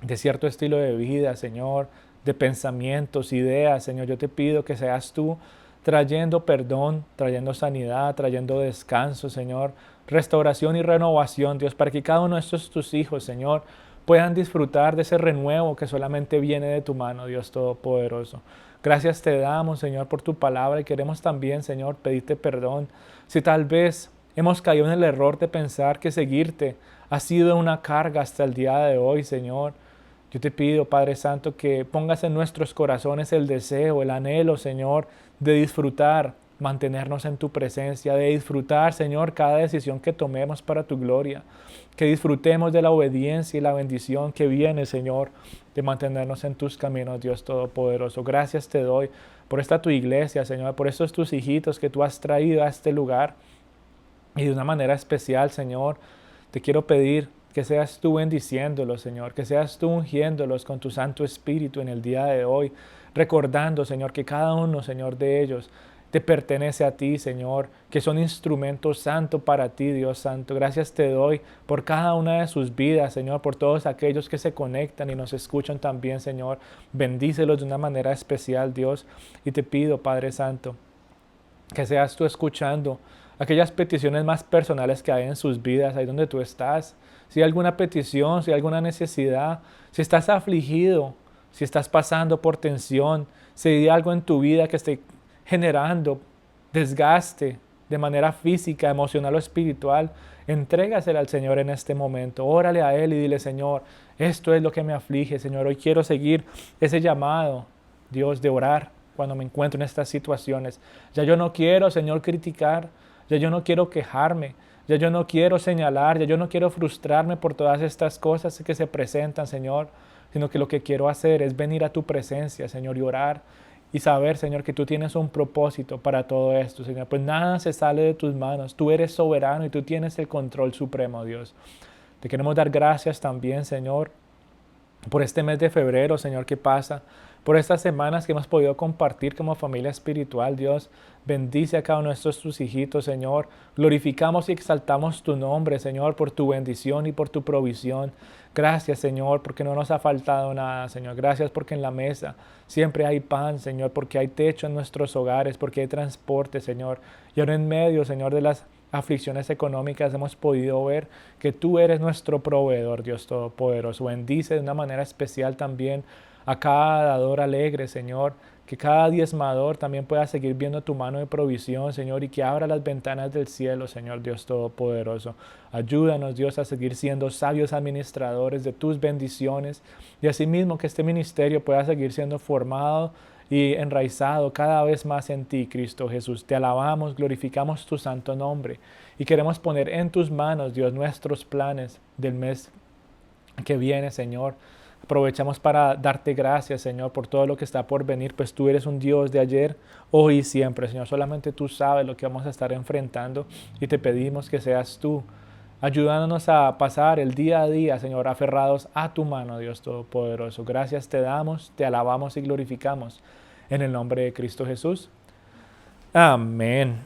de cierto estilo de vida, Señor, de pensamientos, ideas, Señor, yo te pido que seas tú trayendo perdón, trayendo sanidad, trayendo descanso, Señor, restauración y renovación, Dios, para que cada uno de estos tus hijos, Señor, puedan disfrutar de ese renuevo que solamente viene de tu mano, Dios Todopoderoso. Gracias te damos, Señor, por tu palabra y queremos también, Señor, pedirte perdón si tal vez hemos caído en el error de pensar que seguirte ha sido una carga hasta el día de hoy, Señor. Yo te pido, Padre Santo, que pongas en nuestros corazones el deseo, el anhelo, Señor, de disfrutar, mantenernos en tu presencia, de disfrutar, Señor, cada decisión que tomemos para tu gloria. Que disfrutemos de la obediencia y la bendición que viene, Señor, de mantenernos en tus caminos, Dios Todopoderoso. Gracias te doy por esta tu iglesia, Señor, por estos tus hijitos que tú has traído a este lugar. Y de una manera especial, Señor, te quiero pedir que seas tú bendiciéndolos, Señor, que seas tú ungiéndolos con tu Santo Espíritu en el día de hoy, recordando, Señor, que cada uno, Señor, de ellos te pertenece a ti, Señor, que son instrumentos santos para ti, Dios Santo. Gracias te doy por cada una de sus vidas, Señor, por todos aquellos que se conectan y nos escuchan también, Señor. Bendícelos de una manera especial, Dios, y te pido, Padre Santo, que seas tú escuchando aquellas peticiones más personales que hay en sus vidas, ahí donde tú estás. Si hay alguna petición, si hay alguna necesidad, si estás afligido, si estás pasando por tensión, si hay algo en tu vida que esté generando desgaste de manera física, emocional o espiritual, entrégasela al Señor en este momento. Órale a Él y dile, Señor, esto es lo que me aflige, Señor. Hoy quiero seguir ese llamado, Dios, de orar cuando me encuentro en estas situaciones. Ya yo no quiero, Señor, criticar. Ya yo no quiero quejarme, ya yo no quiero señalar, ya yo no quiero frustrarme por todas estas cosas que se presentan, Señor, sino que lo que quiero hacer es venir a tu presencia, Señor, y orar y saber, Señor, que tú tienes un propósito para todo esto, Señor. Pues nada se sale de tus manos, tú eres soberano y tú tienes el control supremo, Dios. Te queremos dar gracias también, Señor, por este mes de febrero, Señor, que pasa, por estas semanas que hemos podido compartir como familia espiritual, Dios. Bendice a cada uno de estos tus hijitos, Señor. Glorificamos y exaltamos tu nombre, Señor, por tu bendición y por tu provisión. Gracias, Señor, porque no nos ha faltado nada, Señor. Gracias porque en la mesa siempre hay pan, Señor, porque hay techo en nuestros hogares, porque hay transporte, Señor. Y ahora en medio, Señor, de las aflicciones económicas hemos podido ver que tú eres nuestro proveedor, Dios Todopoderoso. Bendice de una manera especial también a cada dador alegre, Señor, que cada diezmador también pueda seguir viendo tu mano de provisión, Señor, y que abra las ventanas del cielo, Señor Dios Todopoderoso. Ayúdanos, Dios, a seguir siendo sabios administradores de tus bendiciones y asimismo que este ministerio pueda seguir siendo formado y enraizado cada vez más en ti, Cristo Jesús. Te alabamos, glorificamos tu santo nombre y queremos poner en tus manos, Dios, nuestros planes del mes que viene, Señor. Aprovechamos para darte gracias, Señor, por todo lo que está por venir, pues tú eres un Dios de ayer, hoy y siempre, Señor. Solamente tú sabes lo que vamos a estar enfrentando y te pedimos que seas tú, ayudándonos a pasar el día a día, Señor, aferrados a tu mano, Dios Todopoderoso. Gracias te damos, te alabamos y glorificamos en el nombre de Cristo Jesús. Amén.